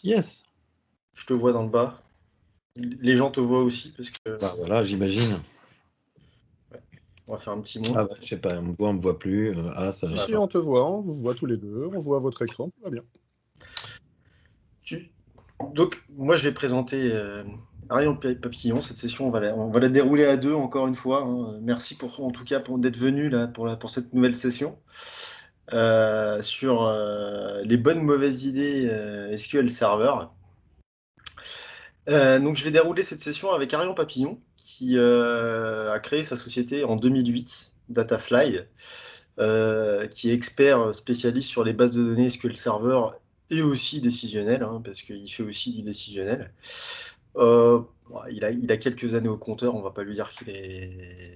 Yes. Je te vois dans le bas. Les gens te voient aussi parce que. Bah voilà, j'imagine. Ouais. On va faire un petit monde. Ah bah, je sais pas, on me voit plus. Ça. Si, on te voit, on vous voit tous les deux, on voit votre écran, tout va bien. Donc, moi, je vais présenter Arion Papillon. Cette session, on va la dérouler à deux encore une fois, hein. Merci en tout cas d'être venu là pour cette nouvelle session sur les bonnes mauvaises idées SQL Server. Donc, je vais dérouler cette session avec Arion Papillon qui a créé sa société en 2008, Datafly, qui est expert spécialiste sur les bases de données SQL Server et aussi décisionnel, hein, parce qu'il fait aussi du décisionnel. Il a quelques années au compteur, on va pas lui dire qu'il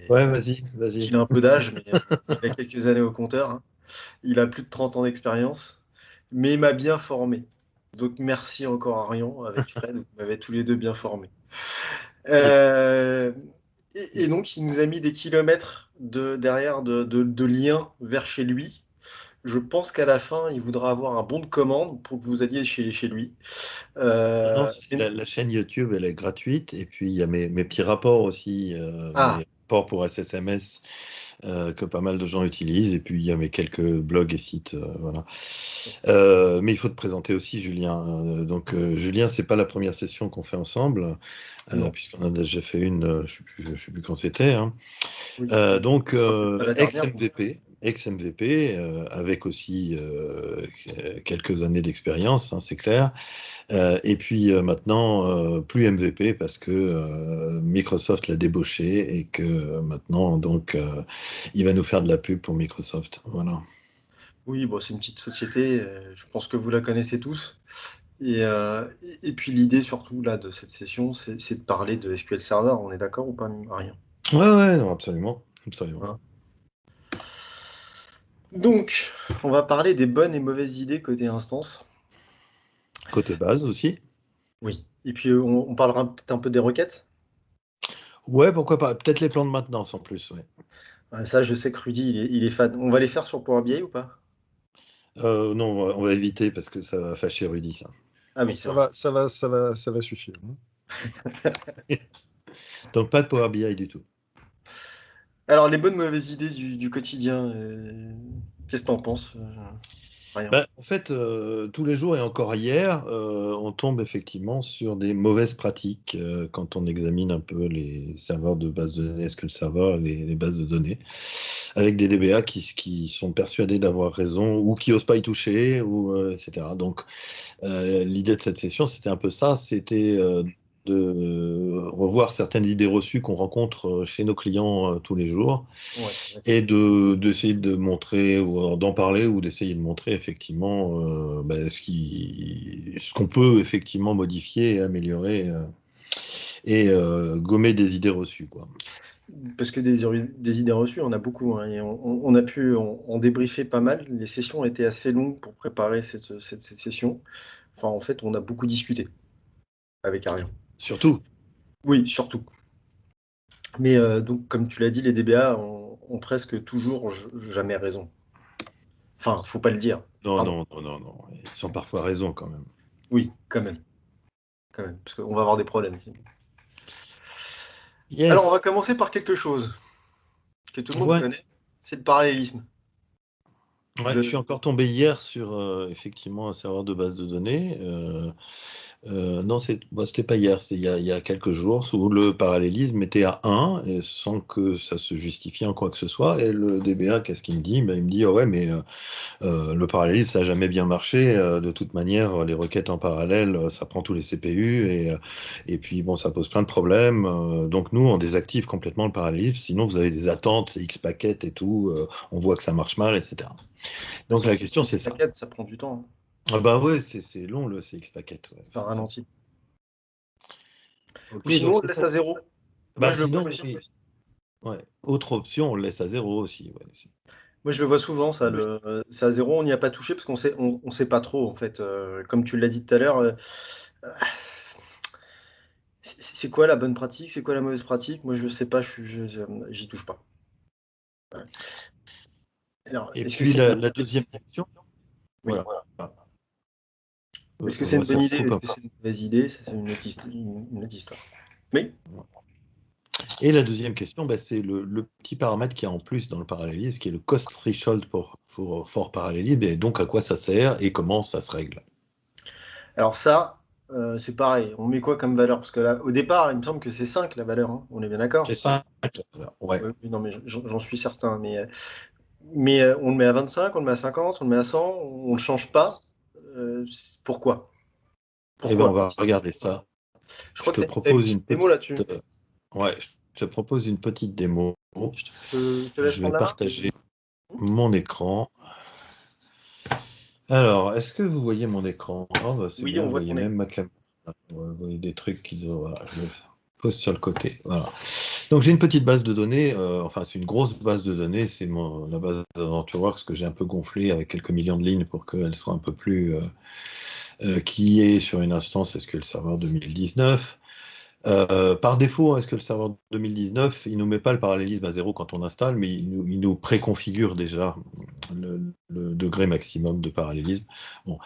Ouais, vas-y. qu'il a un peu d'âge, mais il a quelques années au compteur, hein. Il a plus de 30 ans d'expérience, mais il m'a bien formé. Donc merci encore Arion avec Fred, vous m'avez tous les deux bien formé. Et donc il nous a mis des kilomètres derrière de liens vers chez lui. Je pense qu'à la fin, il voudra avoir un bon de commande pour que vous alliez chez lui. Non, Et- la chaîne YouTube, elle est gratuite. Et puis, il y a mes petits rapports aussi, Ah, mes rapports pour SSMS que pas mal de gens utilisent. Et puis, il y a mes quelques blogs et sites. Voilà. Mais il faut te présenter aussi, Julien. Julien, c'est pas la première session qu'on fait ensemble, non, puisqu'on en a déjà fait une, je sais plus quand c'était, hein. oui. Donc, Ce sera peut-être pas la dernière. ex-MVP, avec aussi quelques années d'expérience, hein, c'est clair. Et puis maintenant, plus MVP parce que Microsoft l'a débauché et que maintenant, donc, il va nous faire de la pub pour Microsoft. Voilà. Oui, bon, c'est une petite société, je pense que vous la connaissez tous. Et puis l'idée surtout là de cette session, c'est de parler de SQL Server, on est d'accord ou pas, Arion? Ouais, non, absolument. Absolument. Hein. Donc, on va parler des bonnes et mauvaises idées côté instance. Côté base aussi. Oui. Et puis on parlera peut-être un peu des requêtes. Ouais, pourquoi pas. Peut-être les plans de maintenance en plus. Ouais. Ah, ça, je sais que Rudy, il est fan. On va les faire sur Power BI ou pas? Non, on va éviter parce que ça va fâcher Rudy, ça. Ah Bon, oui, c'est vrai. ça va suffire, hein. Donc, pas de Power BI du tout. Alors, les bonnes mauvaises idées du quotidien, qu'est-ce que t'en penses? Rien. Bah, en fait, tous les jours et encore hier, on tombe effectivement sur des mauvaises pratiques quand on examine un peu les serveurs de base de données, SQL Server, les bases de données, avec des DBA qui sont persuadés d'avoir raison ou qui n'osent pas y toucher, etc. Donc, l'idée de cette session, c'était un peu ça, c'était de revoir certaines idées reçues qu'on rencontre chez nos clients tous les jours Ouais. et d'essayer de montrer ou d'en parler ou d'essayer de montrer effectivement ce qu'on peut effectivement modifier et améliorer et gommer des idées reçues, quoi. Parce que des idées reçues, on a beaucoup, hein, et on a pu en débriefer pas mal. Les sessions ont été assez longues pour préparer cette session. Enfin, en fait, on a beaucoup discuté avec Arion. Surtout. Oui, surtout. Mais donc, comme tu l'as dit, les DBA ont presque toujours jamais raison. Enfin, faut pas le dire. Non, Pardon. non, non, non, non. Ils sont parfois raison quand même. Oui, quand même. Quand même. Parce qu'on va avoir des problèmes. Alors, on va Yes. commencer par quelque chose que tout le monde Ouais. connaît, c'est le parallélisme. Ouais, je suis encore tombé hier sur effectivement un serveur de base de données. Non, c'était pas hier, c'était il y a quelques jours, où le parallélisme était à 1, et sans que ça se justifie en quoi que ce soit. Et le DBA, qu'est-ce qu'il me dit? Ben, il me dit, ah ouais, mais le parallélisme, ça n'a jamais bien marché. De toute manière, les requêtes en parallèle, ça prend tous les CPU, et puis bon, ça pose plein de problèmes. Donc nous, on désactive complètement le parallélisme, sinon vous avez des attentes, c'est X paquets et tout, on voit que ça marche mal, etc. Donc la question, c'est ça. T'inquiète, ça prend du temps, hein. Ah bah ouais, c'est long le CX packet. Ouais, Ça ralentit. Ou ok, donc sinon, on le c'est laisse ça. à zéro. Moi, Bah je le vois sinon, aussi. oui. Ouais. Autre option, on le laisse à zéro aussi. Ouais. Moi, je le vois souvent, ça. C'est à zéro, on n'y a pas touché parce on sait pas trop, en fait. Comme tu l'as dit tout à l'heure, c'est quoi la bonne pratique? C'est quoi la mauvaise pratique? Moi, je sais pas, j'y touche pas. Ouais. Alors, Et est-ce que puis c'est. la deuxième option, Oui. voilà. Est-ce que c'est une ça bonne idée? coupe Est-ce un que peu. c'est une mauvaise idée? Ça, c'est une autre histoire. Oui. Et la deuxième question, bah, c'est le petit paramètre qu'il y a en plus dans le parallélisme, qui est le cost threshold for parallélisme, et donc à quoi ça sert et comment ça se règle. Alors ça, c'est pareil. On met quoi comme valeur? Parce que là, au départ, il me semble que c'est 5 la valeur, hein. On est bien d'accord? C'est ça? Ouais. Ouais, oui, non, mais j'en suis certain. Mais on le met à 25, on le met à 50, on le met à 100, on le change pas. Pourquoi? Eh bien, Pourquoi? on va regarder ça. Je Je crois te que tu as une propose petite une démo petite, là-dessus. ouais, je te propose une petite démo. Je te laisse Je vais prendre la main. partager mon écran. Alors, est-ce que vous voyez mon écran? Oh, bah, c'est Oui, bien, on vous voit voyez ton écran. même ma caméra. Vous voyez des trucs qui... Voilà, je le pose sur le côté. Voilà. Donc, j'ai une petite base de données. Enfin, c'est une grosse base de données. C'est la base d'AdventureWorks que j'ai un peu gonflée avec quelques millions de lignes pour qu'elle soit un peu plus... qui est sur une instance SQL Server 2019. Par défaut, SQL Server 2019, il ne nous met pas le parallélisme à 0 quand on installe, mais il nous préconfigure déjà le degré maximum de parallélisme. Bon,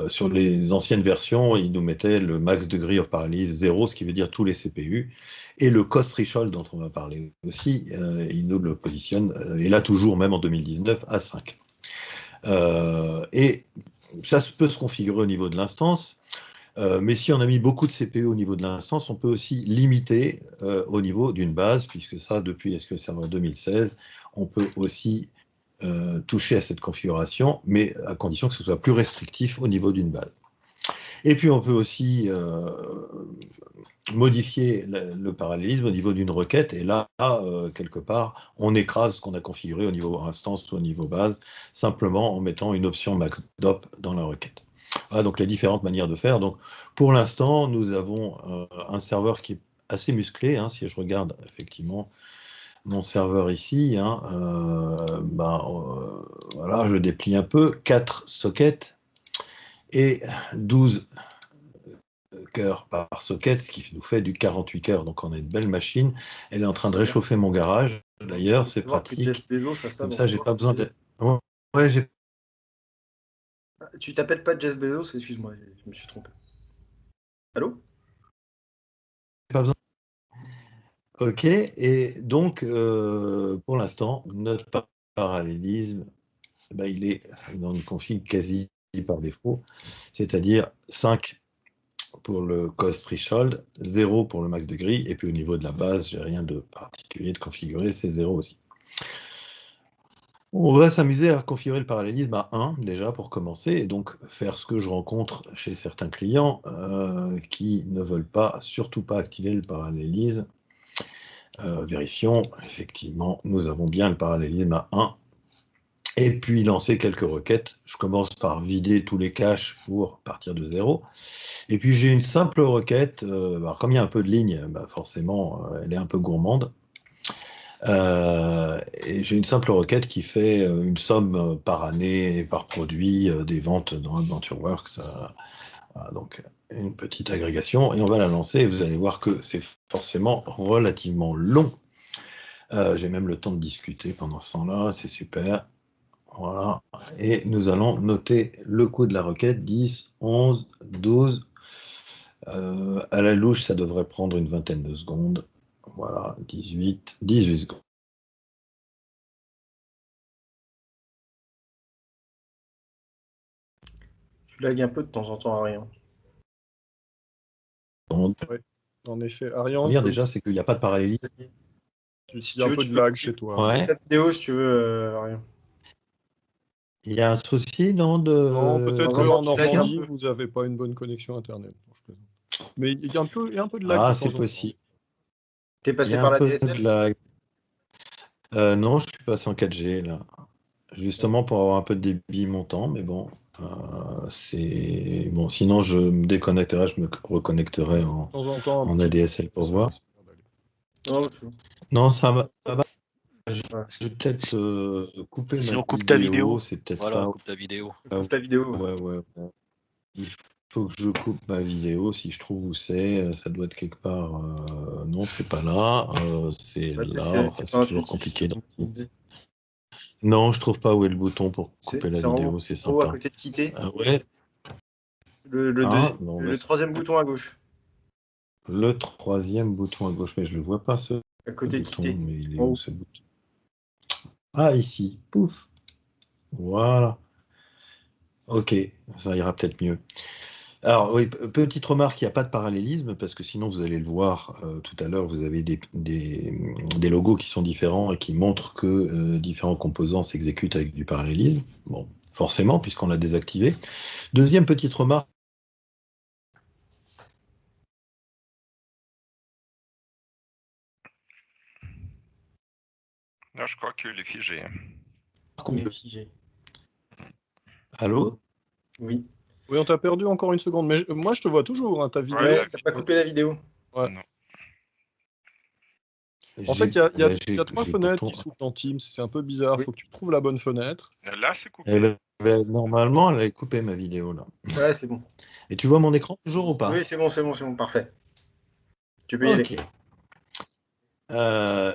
sur les anciennes versions, il nous mettait le max degree of parallélisme 0, ce qui veut dire tous les CPU, et le cost threshold dont on va parler aussi, il nous le positionne, et là toujours, même en 2019, à 5. Et ça peut se configurer au niveau de l'instance. Mais si on a mis beaucoup de CPU au niveau de l'instance, on peut aussi limiter au niveau d'une base, puisque ça, depuis SQL Server 2016, on peut aussi toucher à cette configuration, mais à condition que ce soit plus restrictif au niveau d'une base. Et puis on peut aussi modifier le parallélisme au niveau d'une requête, et là, quelque part, on écrase ce qu'on a configuré au niveau instance ou au niveau base, simplement en mettant une option max-dop dans la requête. Voilà donc les différentes manières de faire. Donc, pour l'instant, nous avons un serveur qui est assez musclé. Hein, si je regarde effectivement mon serveur ici, hein, voilà, je déplie un peu, 4 sockets et 12 cœurs par socket, ce qui nous fait du 48 cœurs. Donc on a une belle machine. Elle est en train de réchauffer mon garage. D'ailleurs, c'est pratique. Comme ça, j'ai pas besoin de... Ouais, j'ai Tu t'appelles pas Jeff Bezos, excuse-moi, je me suis trompé. Allô? pas besoin. Ok, et donc, pour l'instant, notre parallélisme, il est dans une config quasi par défaut, c'est-à-dire 5 pour le cost threshold, 0 pour le max degree, et puis au niveau de la base, j'ai rien de particulier de configuré, c'est 0 aussi. On va s'amuser à configurer le parallélisme à 1 déjà pour commencer, et donc faire ce que je rencontre chez certains clients qui ne veulent surtout pas activer le parallélisme. Vérifions, effectivement, nous avons bien le parallélisme à 1. Et puis lancer quelques requêtes. Je commence par vider tous les caches pour partir de 0. Et puis j'ai une simple requête. Alors comme il y a un peu de lignes, forcément, elle est un peu gourmande. Et j'ai une simple requête qui fait une somme par année et par produit des ventes dans AdventureWorks. Voilà, donc une petite agrégation. Et on va la lancer et vous allez voir que c'est forcément relativement long. J'ai même le temps de discuter pendant ce temps-là, c'est super. Voilà. Et nous allons noter le coût de la requête, 10, 11, 12. À la louche, ça devrait prendre une vingtaine de secondes. Voilà, 18 secondes. Tu lagues un peu de temps en temps à rien. Ouais. En effet, La Ariane, première déjà, c'est qu'il n'y a pas de parallélisme. il Si y a tu un veux, peu tu de peux lag couper chez toi. Ouais. ta vidéo si tu veux, rien. Il y a un souci, non, Non, peut-être vraiment, qu'en tu lagues un Normandie, peu. vous n'avez pas une bonne connexion Internet. Non, je plaisante. Mais il y a un peu de lag Ah, de temps c'est en temps. possible. T'es Il y passé a par un la peu DSL? de lag. Non, je suis passé en 4G, là. Justement pour avoir un peu de débit montant, mais bon, c'est bon. Sinon, je me déconnecterai, je me reconnecterai De temps en temps, un en petit ADSL pour ça voir. laisse faire d'aller. Non, c'est bon. Non, ça va. Je Ouais. vais peut-être couper Sinon, ma coupe ta vidéo. vidéo, c'est peut-être Voilà, ça. coupe ta vidéo. Coupe la vidéo. Ouais. Il faut que je coupe ma vidéo, si je trouve où c'est. Ça doit être quelque part. Non, c'est pas là. C'est Ouais, là. Enfin, c'est c'est pas toujours intuitif. compliqué. Non, je trouve pas où est le bouton pour couper la C'est en vidéo, c'est haut à sympa. côté de quitter. Ah ouais, Le troisième bouton à gauche. Le troisième bouton à gauche, mais je ne le vois pas ce À côté de bouton, quitter. mais il est où ce bouton? Ah, ici, pouf. Voilà. Ok, ça ira peut-être mieux. Alors, oui, petite remarque, il n'y a pas de parallélisme, parce que sinon, vous allez le voir tout à l'heure, vous avez des logos qui sont différents et qui montrent que différents composants s'exécutent avec du parallélisme. Bon, forcément, puisqu'on l'a désactivé. Deuxième petite remarque. Non, je crois qu'il est figé. Il est figé. Allô? Oui. Oui, on t'a perdu encore une seconde, mais moi je te vois toujours, hein, ta vidéo. Ouais, t'as pas coupé la vidéo. Ouais. Non. En fait, il y a trois j'ai fenêtres pourtant- qui s'ouvrent dans Teams, c'est un peu bizarre, il Oui. faut que tu trouves la bonne fenêtre. Là, c'est coupé. Eh ben, normalement, elle avait coupé ma vidéo là. Ouais, c'est bon. Et tu vois mon écran toujours ou pas? Oui, c'est bon, parfait. Tu peux y aller. Ok.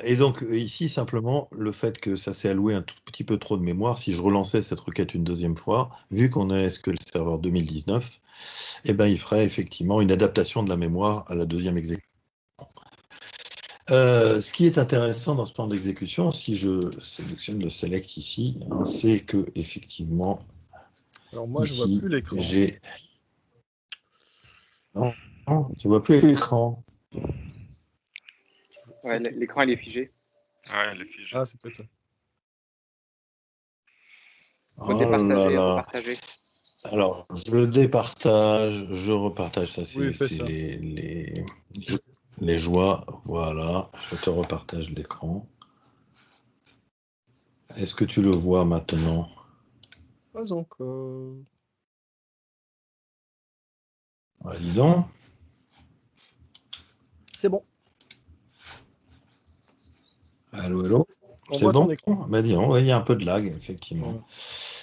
Et donc ici, simplement, le fait que ça s'est alloué un tout petit peu trop de mémoire, si je relançais cette requête une deuxième fois, vu qu'on est SQL Server 2019, eh ben, il ferait effectivement une adaptation de la mémoire à la deuxième exécution. Ce qui est intéressant dans ce plan d'exécution, si je sélectionne le select ici, hein, c'est que effectivement, Alors moi, je vois ici, plus l'écran. j'ai... Non, tu vois plus l'écran. Ouais, l'écran, il est figé. Ouais, il est figé. Ah, c'est peut-être ça. Faut Oh départager, là là. repartager. Alors, je départage, je repartage. Ça, Oui, fais c'est ça. les joies. Voilà, je te repartage l'écran. Est-ce que tu le vois maintenant? Pas encore. Ah, dis donc. C'est bon. Allô, allô. On C'est voit ton bon? écran. Bah, dis donc, ouais, il y a un peu de lag, effectivement.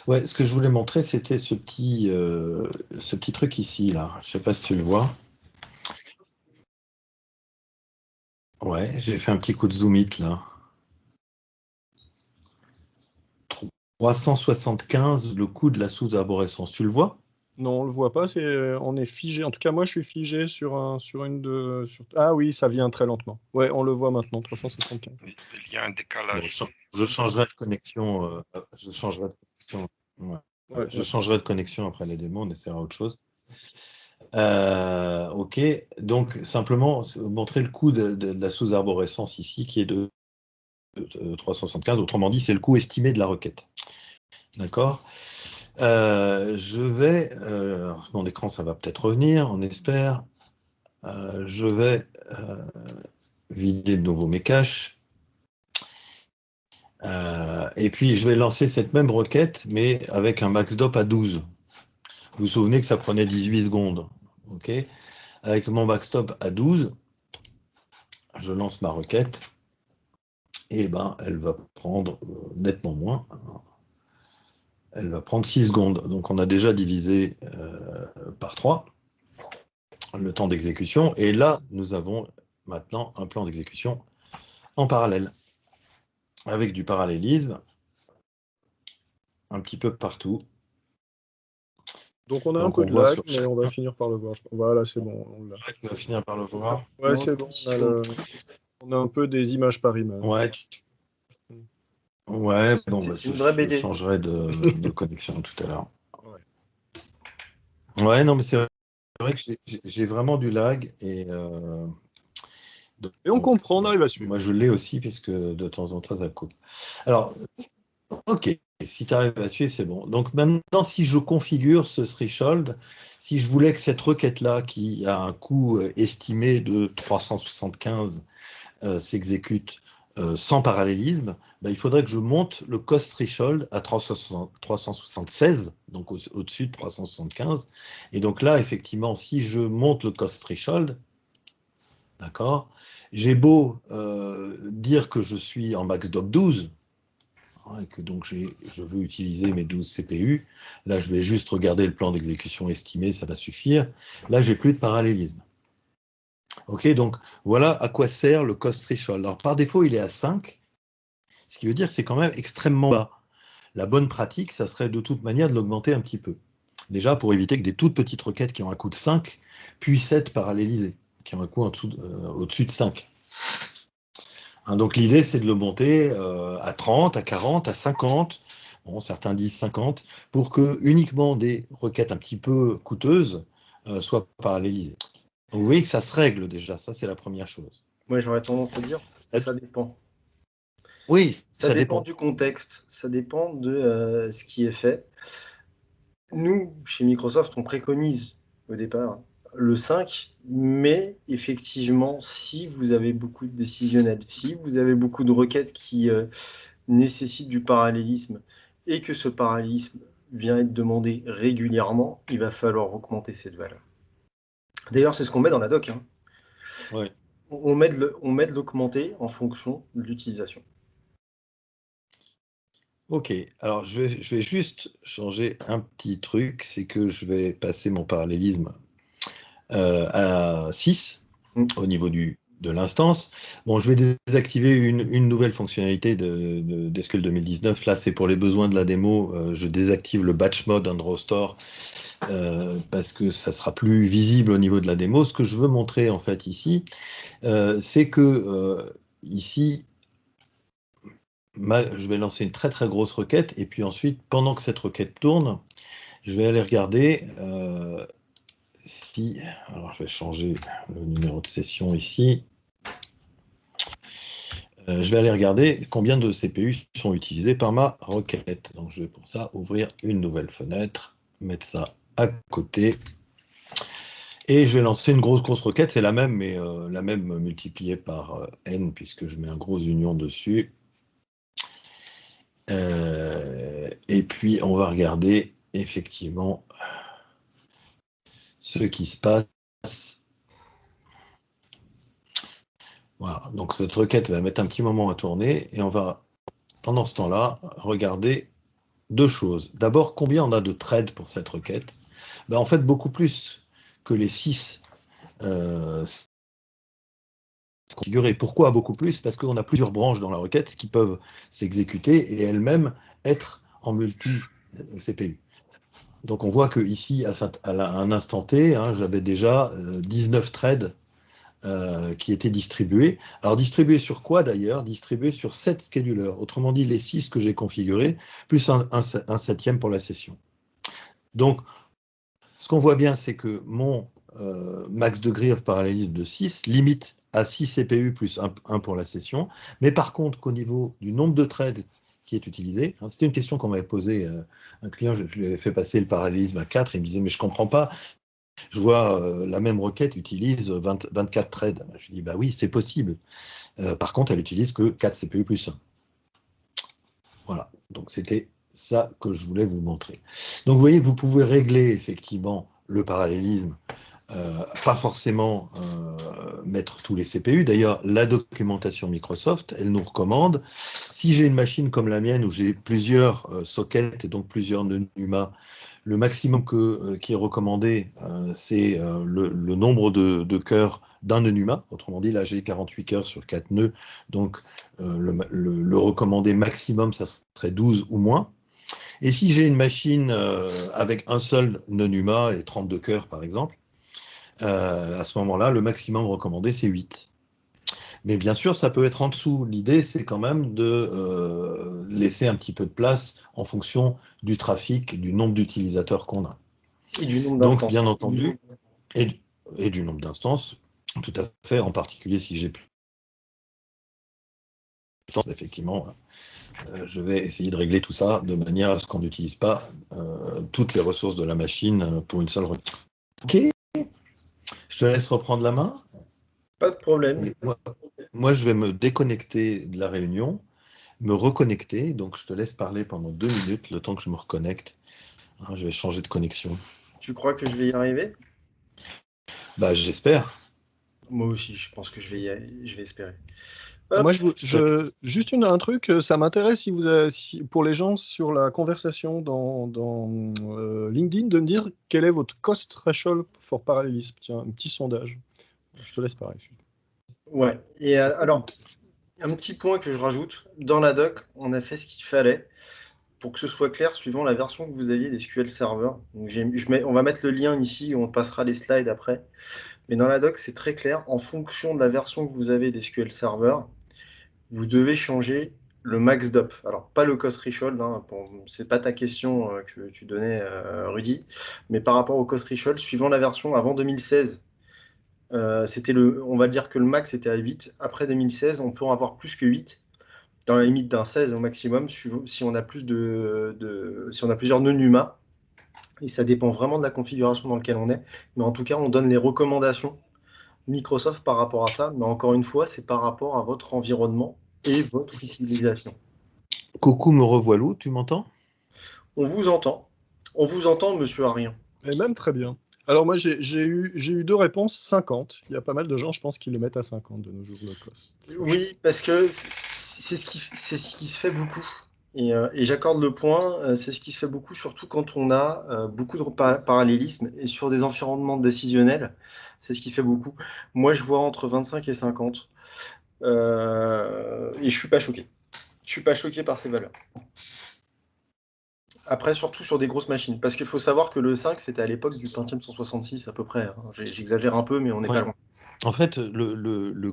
Ouais, ce que je voulais montrer, c'était ce petit truc ici, là. Je sais pas si tu le vois. Ouais, j'ai fait un petit coup de zoom it, là. 375, le coût de la sous-arborescence. Tu le vois? Non, on le voit pas, on est figé. En tout cas, moi, je suis figé Ah oui, ça vient très lentement. Ouais, on le voit maintenant, 375. Il y a un Bon, décalage. je changerai de connexion. Je changerai de connexion. Ouais. Ouais, Je ouais. changerai de connexion après les démos, on essaiera autre chose. Ok, donc simplement montrer le coût de la sous-arborescence ici qui est de 375. Autrement dit, c'est le coût estimé de la requête. D'accord. Je vais, mon écran, ça va peut-être revenir, on espère. Je vais vider de nouveau mes caches. Et puis, je vais lancer cette même requête, mais avec un max-dop à 12. Vous vous souvenez que ça prenait 18 secondes. Ok. Avec mon max-dop à 12, je lance ma requête. Et ben, elle va prendre nettement moins. Elle va prendre 6 secondes. Donc, on a déjà divisé par 3 le temps d'exécution. Et là, nous avons maintenant un plan d'exécution en parallèle, avec du parallélisme un petit peu partout. Donc on a un Donc, peu on de voit lag, sur mais on va finir par le voir. Voilà, c'est bon. Tu vas finir par le voir. Ouais, c'est bon. On a un peu des images par image. Ouais, ouais, bon, bah, C'est une vraie je BD. changerai de connexion tout à l'heure. Ouais. Ouais, non, mais c'est vrai que j'ai vraiment du lag et on comprend, on arrive à suivre. Moi, je l'ai aussi, puisque de temps en temps, ça coupe. Alors, ok, si tu arrives à suivre, c'est bon. Donc maintenant, si je configure ce threshold, si je voulais que cette requête-là, qui a un coût estimé de 375, s'exécute sans parallélisme, ben, il faudrait que je monte le cost threshold à 376, donc au-dessus de 375. Et donc là, effectivement, si je monte le cost threshold, d'accord, j'ai beau dire que je suis en max-dop 12, et que donc je veux utiliser mes 12 CPU, là je vais juste regarder le plan d'exécution estimé, ça va suffire. Là, j'ai plus de parallélisme. Ok, donc voilà à quoi sert le cost threshold. Alors par défaut, il est à 5, ce qui veut dire que c'est quand même extrêmement bas. La bonne pratique, ça serait de toute manière de l'augmenter un petit peu. Déjà pour éviter que des toutes petites requêtes qui ont un coût de 5 puissent être parallélisées, qui ont un coût au-dessus de 5. Hein, donc l'idée, c'est de le monter à 30, à 40, à 50, bon, certains disent 50, pour que uniquement des requêtes un petit peu coûteuses soient parallélisées. Donc vous voyez que ça se règle déjà, ça c'est la première chose. Moi, j'aurais tendance à dire, ça dépend. Oui, Ça dépend du contexte, ça dépend de ce qui est fait. Nous, chez Microsoft, on préconise au départ le 5, mais effectivement, si vous avez beaucoup de décisionnels, si vous avez beaucoup de requêtes qui nécessitent du parallélisme et que ce parallélisme vient être demandé régulièrement, il va falloir augmenter cette valeur. D'ailleurs, c'est ce qu'on met dans la doc. Hein. Ouais. On met de l'augmenter en fonction de l'utilisation. Ok, alors je vais juste changer un petit truc, c'est que je vais passer mon parallélisme à 6 au niveau de l'instance. Bon, je vais désactiver une nouvelle fonctionnalité d'SQL 2019. Là, c'est pour les besoins de la démo. Je désactive le batch mode UnderStore parce que ça sera plus visible au niveau de la démo. Ce que je veux montrer en fait ici, c'est que ici, je vais lancer une très très grosse requête et puis ensuite, pendant que cette requête tourne, je vais aller regarder si... Alors, je vais changer le numéro de session ici. Je vais aller regarder combien de CPU sont utilisés par ma requête. Donc, je vais pour ça ouvrir une nouvelle fenêtre, mettre ça à côté. Et je vais lancer une grosse requête. C'est la même, mais la même multipliée par n, puisque je mets un gros union dessus. Et puis, on va regarder effectivement ce qui se passe. Voilà, donc cette requête va mettre un petit moment à tourner et on va, pendant ce temps-là, regarder deux choses. D'abord, combien on a de threads pour cette requête? Ben, en fait, beaucoup plus que les 6 configurés. Pourquoi beaucoup plus? Parce qu'on a plusieurs branches dans la requête qui peuvent s'exécuter et elles-mêmes être en multi-CPU. Donc on voit que ici, à un instant T, hein, j'avais déjà 19 threads qui étaient distribués. Alors distribués sur quoi d'ailleurs? Distribués sur 7 schedulers. Autrement dit, les 6 que j'ai configurés, plus un septième pour la session. Donc, ce qu'on voit bien, c'est que mon max degree of parallélisme de 6 limite à 6 CPU plus 1 pour la session. Mais par contre, qu'au niveau du nombre de threads qui est utilisé, hein, c'était une question qu'on m'avait posée, un client, je lui avais fait passer le parallélisme à 4, il me disait, mais je ne comprends pas, je vois la même requête utilise 24 threads. Je lui dis, bah oui, c'est possible. Par contre, elle utilise que 4 CPU plus 1. Voilà, donc c'était ça que je voulais vous montrer. Donc vous voyez, vous pouvez régler effectivement le parallélisme, pas forcément mettre tous les CPU. D'ailleurs, la documentation Microsoft, elle nous recommande, si j'ai une machine comme la mienne où j'ai plusieurs sockets et donc plusieurs nœuds NUMA, le maximum qui est recommandé, c'est le nombre de cœurs d'un nœud NUMA. Autrement dit, là, j'ai 48 cœurs sur 4 nœuds. Donc, le recommandé maximum, ça serait 12 ou moins. Et si j'ai une machine avec un seul nœud NUMA et 32 cœurs, par exemple, à ce moment-là, le maximum recommandé, c'est 8. Mais bien sûr, ça peut être en dessous. L'idée, c'est quand même de laisser un petit peu de place en fonction du trafic, du nombre d'utilisateurs qu'on a. Et du nombre Donc, d'instances. bien entendu, et du nombre d'instances, tout à fait, en particulier si j'ai plus de temps, effectivement, je vais essayer de régler tout ça de manière à ce qu'on n'utilise pas toutes les ressources de la machine pour une seule requête. Ok, je te laisse reprendre la main. Pas de problème. Et moi, je vais me déconnecter de la réunion, me reconnecter. Donc, je te laisse parler pendant 2 minutes, le temps que je me reconnecte. Hein, je vais changer de connexion. Tu crois que je vais y arriver? Bah, j'espère. Moi aussi, je pense que je vais espérer. Moi, Hop, juste un truc, ça m'intéresse pour les gens sur la conversation dans LinkedIn de me dire quel est votre cost threshold for parallélisme. Tiens, un petit sondage. Je te laisse parler. ouais. Et alors, un petit point que je rajoute, dans la doc, on a fait ce qu'il fallait. pour que ce soit clair, suivant la version que vous aviez d'SQL Server, donc on va mettre le lien ici, on passera les slides après. Mais dans la doc, c'est très clair. En fonction de la version que vous avez d'SQL Server, vous devez changer le max DOP. Alors, pas le cost threshold, hein, c'est pas ta question que tu donnais, Rudy, mais par rapport au cost threshold, suivant la version avant 2016, on va dire que le max était à 8. Après 2016, on peut en avoir plus que 8, dans la limite d'un 16 au maximum, si on a si on a plusieurs nœuds NUMA. Et ça dépend vraiment de la configuration dans laquelle on est. Mais en tout cas, on donne les recommandations Microsoft par rapport à ça. Mais encore une fois, c'est par rapport à votre environnement et votre utilisation. Coucou, me revoilà, tu m'entends? On vous entend. On vous entend, monsieur Arion. Et même très bien. Alors moi, j'ai eu 2 réponses, 50. Il y a pas mal de gens, je pense, qui le mettent à 50 de nos jours, le cost. Oui, parce que c'est ce qui se fait beaucoup. Et j'accorde le point, c'est ce qui se fait beaucoup, surtout quand on a beaucoup de parallélisme et sur des environnements décisionnels, c'est ce qui fait beaucoup. Moi, je vois entre 25 et 50. Et je suis pas choqué. Je suis pas choqué par ces valeurs. Après, surtout sur des grosses machines. Parce qu'il faut savoir que le 5, c'était à l'époque du Pentium 166 à peu près, hein. J'exagère un peu, mais on n'est pas loin. En fait, le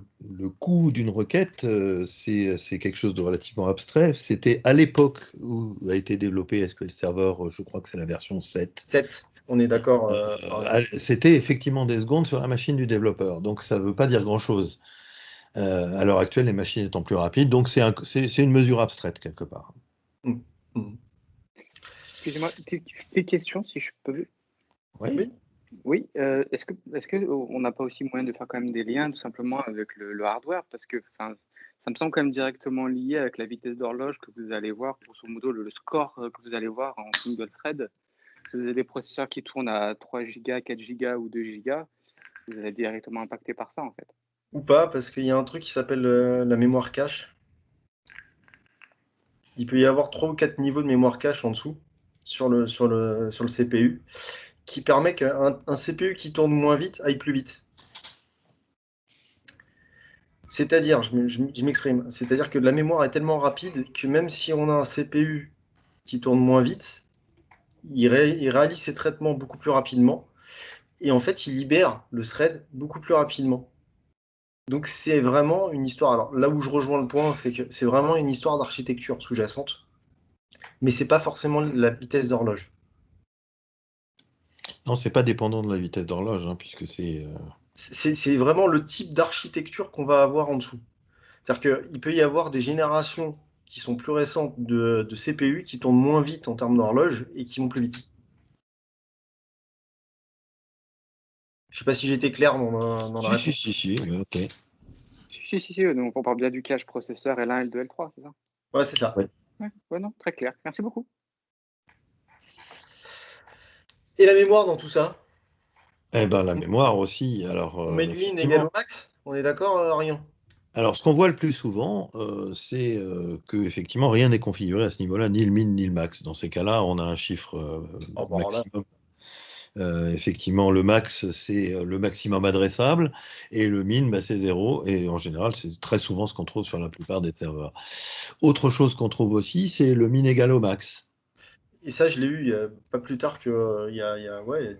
coût d'une requête, c'est quelque chose de relativement abstrait. C'était à l'époque où a été développé SQL Server, je crois que c'est la version 7. 7, on est d'accord. C'était effectivement des secondes sur la machine du développeur. Donc ça ne veut pas dire grand-chose. À l'heure actuelle, les machines étant plus rapides. Donc c'est une mesure abstraite quelque part. Excusez-moi, petite question, si je peux. Oui. Oui, est-ce que on n'a pas aussi moyen de faire quand même des liens tout simplement avec le hardware, parce que ça me semble quand même directement lié avec la vitesse d'horloge que vous allez voir, grosso modo le score que vous allez voir en single thread. Si vous avez des processeurs qui tournent à 3 Go, 4 Go ou 2 Go, vous allez directement impacté par ça en fait. Ou pas, parce qu'il y a un truc qui s'appelle la mémoire cache. Il peut y avoir 3 ou 4 niveaux de mémoire cache en dessous sur le CPU, qui permet qu'un CPU qui tourne moins vite aille plus vite. C'est-à-dire, je m'exprime, c'est-à-dire que la mémoire est tellement rapide que même si on a un CPU qui tourne moins vite, il réalise ses traitements beaucoup plus rapidement, et en fait, il libère le thread beaucoup plus rapidement. Donc c'est vraiment une histoire. Alors là où je rejoins le point, c'est que c'est vraiment une histoire d'architecture sous-jacente, mais c'est pas forcément la vitesse d'horloge. Non, c'est pas dépendant de la vitesse d'horloge, hein, puisque c'est. C'est vraiment le type d'architecture qu'on va avoir en dessous. C'est-à-dire qu'il peut y avoir des générations qui sont plus récentes de CPU qui tournent moins vite en termes d'horloge et qui vont plus vite. Je sais pas si j'étais clair dans la réponse. Si, ok. Si, donc on parle bien du cache processeur L1, L2, L3, c'est ça? Ouais, c'est ça. Ouais, non, très clair. Merci beaucoup. Et la mémoire dans tout ça? Eh ben la mémoire aussi. Alors, on met le min égal au max? On est d'accord, Arion? Alors, ce qu'on voit le plus souvent, c'est que effectivement rien n'est configuré à ce niveau-là, ni le min ni le max. Dans ces cas-là, on a un chiffre maximum. Effectivement, le max, c'est le maximum adressable, et le min, c'est 0. Et en général, c'est très souvent ce qu'on trouve sur la plupart des serveurs. Autre chose qu'on trouve aussi, c'est le min égal au max. Et ça, je l'ai eu pas plus tard que il y a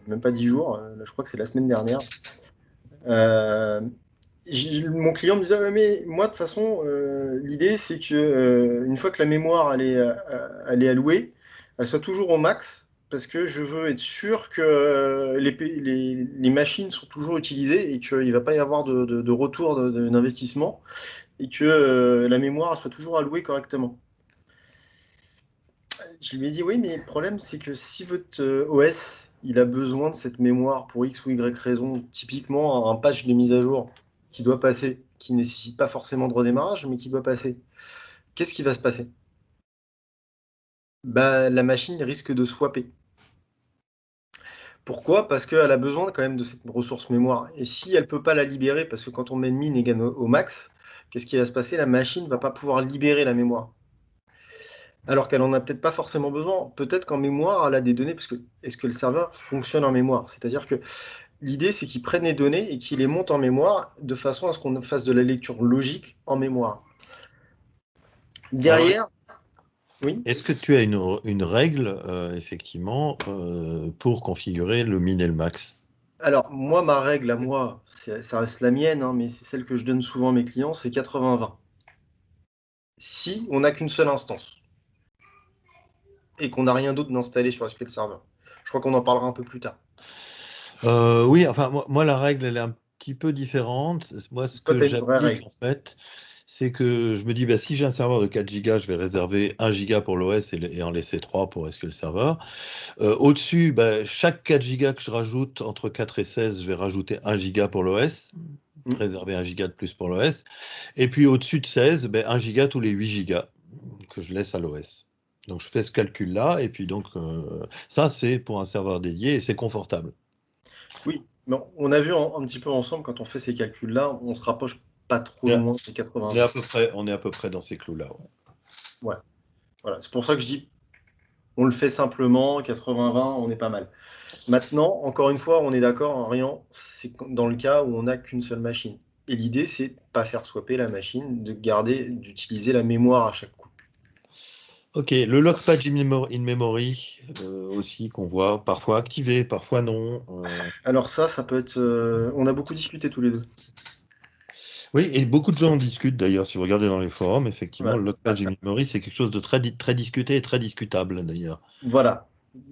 même pas 10 jours. Je crois que c'est la semaine dernière. Mon client me disait, mais moi, de toute façon, l'idée, c'est que une fois que la mémoire elle est allouée, elle soit toujours au max, parce que je veux être sûr que les machines sont toujours utilisées et qu'il ne va pas y avoir de retour d'investissement et que la mémoire soit toujours allouée correctement. Je lui ai dit, oui, mais le problème, c'est que si votre OS il a besoin de cette mémoire pour X ou Y raison, typiquement un patch de mise à jour qui doit passer, qui ne nécessite pas forcément de redémarrage, mais qui doit passer, qu'est-ce qui va se passer? Bah, la machine risque de swapper. Pourquoi? Parce qu'elle a besoin quand même de cette ressource mémoire. Et si elle ne peut pas la libérer, parce que quand on met une min égale au max, qu'est-ce qui va se passer? La machine ne va pas pouvoir libérer la mémoire. Alors qu'elle n'en a peut-être pas forcément besoin. Peut-être qu'en mémoire, elle a des données, parce que est-ce que le serveur fonctionne en mémoire? C'est-à-dire que l'idée, c'est qu'il prenne les données et qu'il les monte en mémoire de façon à ce qu'on fasse de la lecture logique en mémoire. Derrière, Oui. Est-ce que tu as une règle, effectivement, pour configurer le min et le max? Alors, moi, ma règle à moi, ça reste la mienne, hein, mais c'est celle que je donne souvent à mes clients, c'est 80-20. Si on n'a qu'une seule instance et qu'on n'a rien d'autre d'installé sur SQL Server. Je crois qu'on en parlera un peu plus tard. Oui, enfin, moi, la règle, elle est un petit peu différente. Moi, ce Toi, que tu as une vraie j'applique, règle. en fait, c'est que je me dis, bah, si j'ai un serveur de 4 gigas, je vais réserver 1 giga pour l'OS et en laisser 3 pour SQL Server. Au-dessus, bah, chaque 4 gigas que je rajoute, entre 4 et 16, je vais rajouter 1 giga pour l'OS, réserver 1 giga de plus pour l'OS. Et puis au-dessus de 16, bah, 1 giga tous les 8 gigas que je laisse à l'OS. Donc je fais ce calcul-là, et puis donc ça, c'est pour un serveur dédié et c'est confortable. Oui, mais on a vu un petit peu ensemble, quand on fait ces calculs-là, on se rapproche pas trop On est loin des on est à 80-20. peu près, on est à peu près dans ces clous-là. Ouais. Ouais, voilà. C'est pour ça que je dis, on le fait simplement, 80-20, on est pas mal. Maintenant, encore une fois, on est d'accord, en rien, c'est dans le cas où on n'a qu'une seule machine. Et l'idée, c'est de pas faire swapper la machine, de garder, d'utiliser la mémoire à chaque coup. Ok, le lock patch in memory aussi qu'on voit parfois activé, parfois non. Alors ça peut être... on a beaucoup discuté tous les deux. Oui, et beaucoup de gens en discutent d'ailleurs. Si vous regardez dans les forums, effectivement, Ouais. le lock patch in memory, c'est quelque chose de très discuté et très discutable d'ailleurs. Voilà,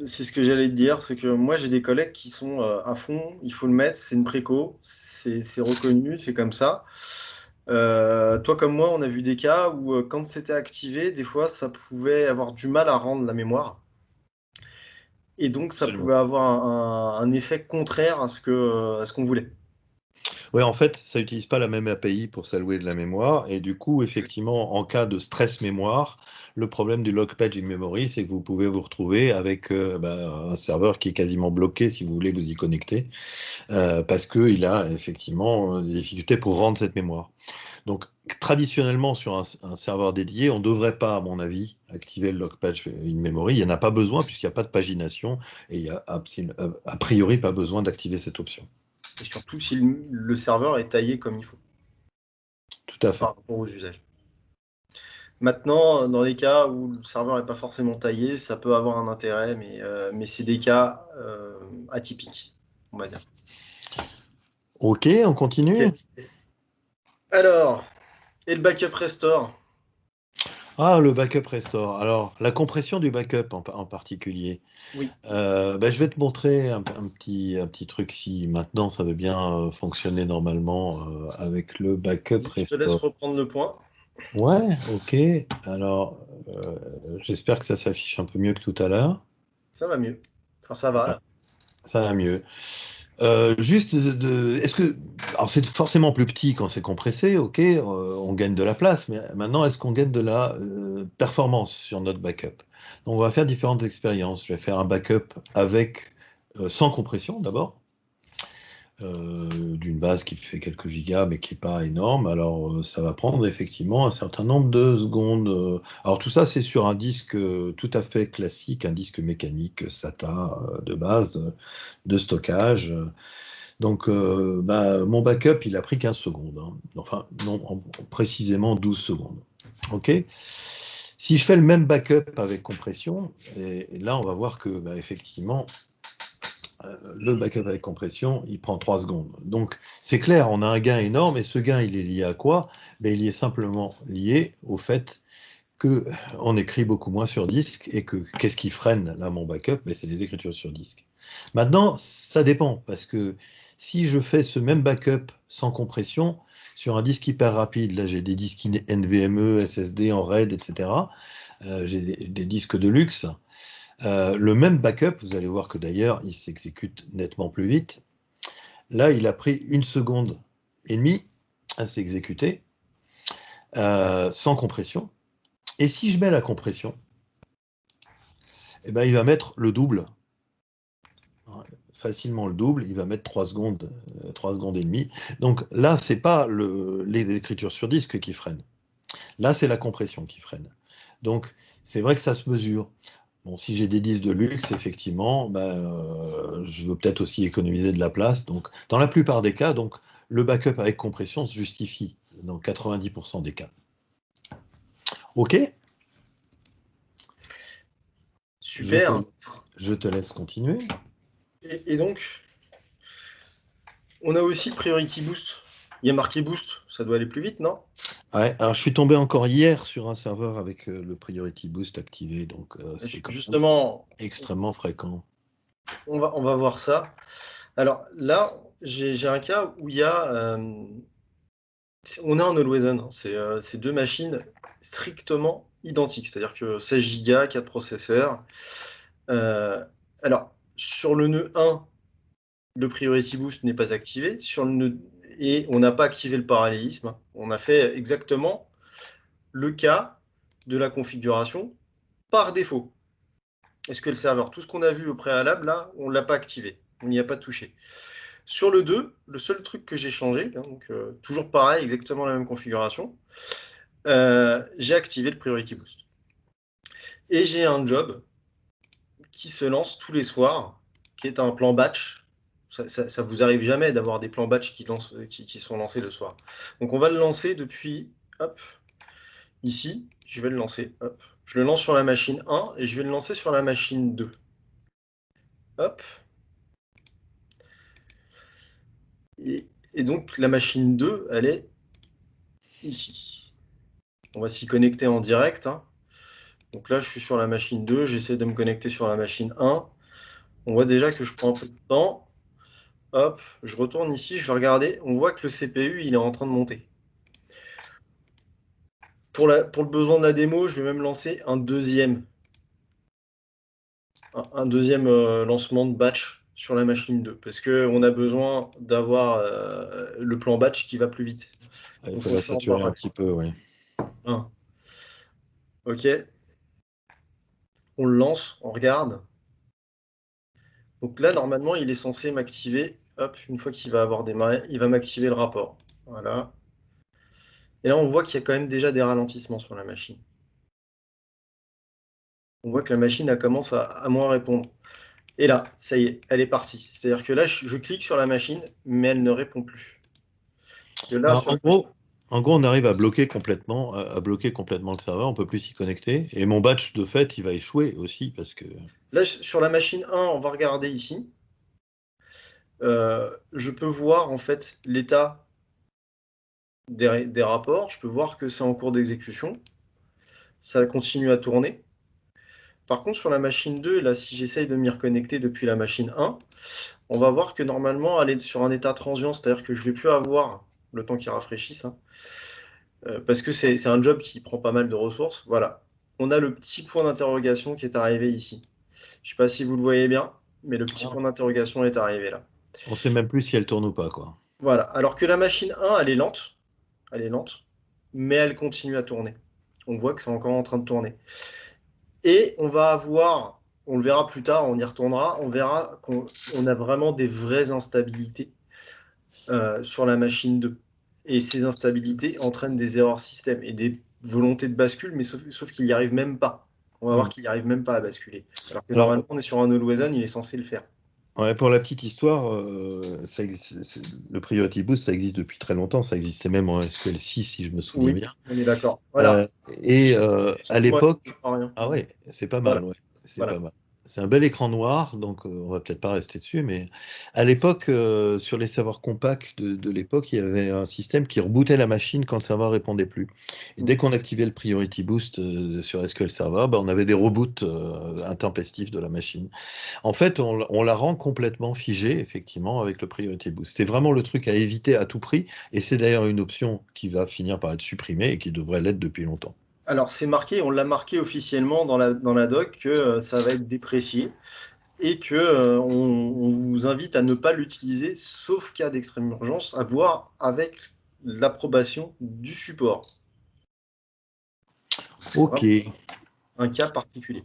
c'est ce que j'allais te dire, c'est que moi j'ai des collègues qui sont à fond, il faut le mettre, c'est une préco, c'est reconnu, c'est comme ça. Toi comme moi, on a vu des cas où quand c'était activé, des fois ça pouvait avoir du mal à rendre la mémoire, et donc ça Absolument. pouvait avoir un effet contraire à ce qu'on voulait. Oui, en fait, ça n'utilise pas la même API pour s'allouer de la mémoire. Et du coup, effectivement, en cas de stress mémoire, le problème du lock page in memory, c'est que vous pouvez vous retrouver avec un serveur qui est quasiment bloqué si vous voulez vous y connecter, parce qu'il a effectivement des difficultés pour rendre cette mémoire. Donc, traditionnellement, sur un serveur dédié, on ne devrait pas, à mon avis, activer le lock page in memory. Il n'y en a pas besoin puisqu'il n'y a pas de pagination et il n'y a a priori pas besoin d'activer cette option. Et surtout si le serveur est taillé comme il faut, Tout à fait. par rapport aux usages. Maintenant, dans les cas où le serveur n'est pas forcément taillé, ça peut avoir un intérêt, mais c'est des cas atypiques, on va dire. Ok, on continue. Ok. Alors, et le backup restore? Ah, le backup restore. Alors, la compression du backup en particulier. Oui. Je vais te montrer un petit truc si maintenant ça veut bien fonctionner normalement avec le backup Vas-y, je te laisse restore. reprendre le point. Ouais, ok. Alors, j'espère que ça s'affiche un peu mieux que tout à l'heure. Ça va mieux. Enfin, ça va, là. Ça va mieux. Juste est-ce que, alors c'est forcément plus petit quand c'est compressé, ok, on gagne de la place, mais maintenant est-ce qu'on gagne de la performance sur notre backup? Donc on va faire différentes expériences. Je vais faire un backup avec sans compression d'abord, d'une base qui fait quelques gigas mais qui n'est pas énorme. Alors ça va prendre effectivement un certain nombre de secondes. Alors tout ça c'est sur un disque tout à fait classique, un disque mécanique SATA de base de stockage. Donc, mon backup, il a pris 15 secondes. Hein. Enfin, non, précisément 12 secondes. OK? Si je fais le même backup avec compression, et là, on va voir que, effectivement, le backup avec compression, il prend 3 secondes. Donc, c'est clair, on a un gain énorme, et ce gain, il est lié à quoi? Il est simplement lié au fait qu'on écrit beaucoup moins sur disque, et que qu'est-ce qui freine là mon backup? C'est les écritures sur disque. Maintenant, ça dépend, parce que si je fais ce même backup sans compression sur un disque hyper rapide, là j'ai des disques NVMe, SSD en RAID, etc. J'ai des disques de luxe. Le même backup, vous allez voir que d'ailleurs, il s'exécute nettement plus vite. Là, il a pris 1,5 secondes à s'exécuter sans compression. Et si je mets la compression, il va mettre le double. Facilement le double, il va mettre 3 secondes, 3 secondes et demie. Donc là, c'est pas les écritures sur disque qui freinent. Là, c'est la compression qui freine. Donc, c'est vrai que ça se mesure. Bon, si j'ai des disques de luxe, effectivement, je veux peut-être aussi économiser de la place. Donc, dans la plupart des cas, donc, le backup avec compression se justifie dans 90% des cas. OK? Super. Je te laisse continuer. Et donc, on a aussi le Priority Boost. Il y a marqué Boost, ça doit aller plus vite, non? Ouais, alors je suis tombé encore hier sur un serveur avec le Priority Boost activé, donc c'est quand même Justement, extrêmement fréquent. on va voir ça. Alors là, j'ai un cas où il y a... on a un Always On, hein. C'est deux machines strictement identiques, c'est-à-dire que 16 Go, 4 processeurs. Alors, sur le nœud 1, le Priority Boost n'est pas activé. Et on n'a pas activé le parallélisme. On a fait exactement le cas de la configuration par défaut. Est-ce que le serveur, tout ce qu'on a vu au préalable, là, on ne l'a pas activé. On n'y a pas touché. Sur le 2, le seul truc que j'ai changé, hein, donc toujours pareil, exactement la même configuration, j'ai activé le Priority Boost. Et j'ai un job qui se lance tous les soirs, qui est un plan batch. Ça vous arrive jamais d'avoir des plans batch qui sont lancés le soir. Donc on va le lancer depuis, hop, ici, je vais le lancer, hop. Je le lance sur la machine 1 et je vais le lancer sur la machine 2. Hop. Et donc la machine 2, elle est ici. On va s'y connecter en direct, hein. Donc là, je suis sur la machine 2, j'essaie de me connecter sur la machine 1. On voit déjà que je prends un peu de temps. Hop, je retourne ici, je vais regarder. On voit que le CPU, il est en train de monter. Pour le besoin de la démo, je vais même lancer un deuxième lancement de batch sur la machine 2, parce qu'on a besoin d'avoir le plan batch qui va plus vite. Il faudra saturer un petit peu, oui. Ok. On le lance, on regarde. Donc là, normalement, il est censé m'activer. Hop, une fois qu'il va avoir démarré, il va m'activer le rapport. Voilà. Et là, on voit qu'il y a quand même déjà des ralentissements sur la machine. On voit que la machine commence à moins répondre. Et là, ça y est, elle est partie. C'est-à-dire que là, je clique sur la machine, mais elle ne répond plus. Là, en gros, on arrive à bloquer complètement le serveur, on ne peut plus s'y connecter. Et mon batch, de fait, il va échouer aussi, parce que... Là, sur la machine 1, on va regarder ici. Je peux voir, en fait, l'état des rapports. Je peux voir que c'est en cours d'exécution. Ça continue à tourner. Par contre, sur la machine 2, là, si j'essaye de m'y reconnecter depuis la machine 1, on va voir que normalement, elle est sur un état transient, c'est-à-dire que je ne vais plus avoir le temps qui rafraîchisse, hein, parce que c'est un job qui prend pas mal de ressources. Voilà. On a le petit point d'interrogation qui est arrivé ici. Je ne sais pas si vous le voyez bien, mais le petit point d'interrogation est arrivé là. On ne sait même plus si elle tourne ou pas, quoi. Voilà. Alors que la machine 1, elle est lente, mais elle continue à tourner. On voit que c'est encore en train de tourner. Et on va avoir, on le verra plus tard, on y retournera, on verra qu'on a vraiment des vraies instabilités sur la machine 2. Et ces instabilités entraînent des erreurs système et des volontés de bascule, mais sauf qu'il n'y arrive même pas. On va voir qu'il n'y arrive même pas à basculer. Alors que normalement, on est sur un Always On, il est censé le faire. Ouais, pour la petite histoire, le Priority Boost, ça existe depuis très longtemps. Ça existait même en SQL 6, si je me souviens bien. On est d'accord. Voilà. À l'époque... Ah ouais, c'est pas mal. Voilà. Ouais, c'est pas mal. C'est un bel écran noir, donc on va peut-être pas rester dessus, mais à l'époque, sur les serveurs compacts de l'époque, il y avait un système qui rebootait la machine quand le serveur répondait plus. Et dès qu'on activait le Priority Boost sur SQL Server, on avait des reboots intempestifs de la machine. En fait, on la rend complètement figée, effectivement, avec le Priority Boost. C'est vraiment le truc à éviter à tout prix, et c'est d'ailleurs une option qui va finir par être supprimée et qui devrait l'être depuis longtemps. Alors, c'est marqué, on l'a marqué officiellement dans la doc que ça va être déprécié et que on vous invite à ne pas l'utiliser sauf cas d'extrême urgence, à voir avec l'approbation du support. Ok. Un cas particulier.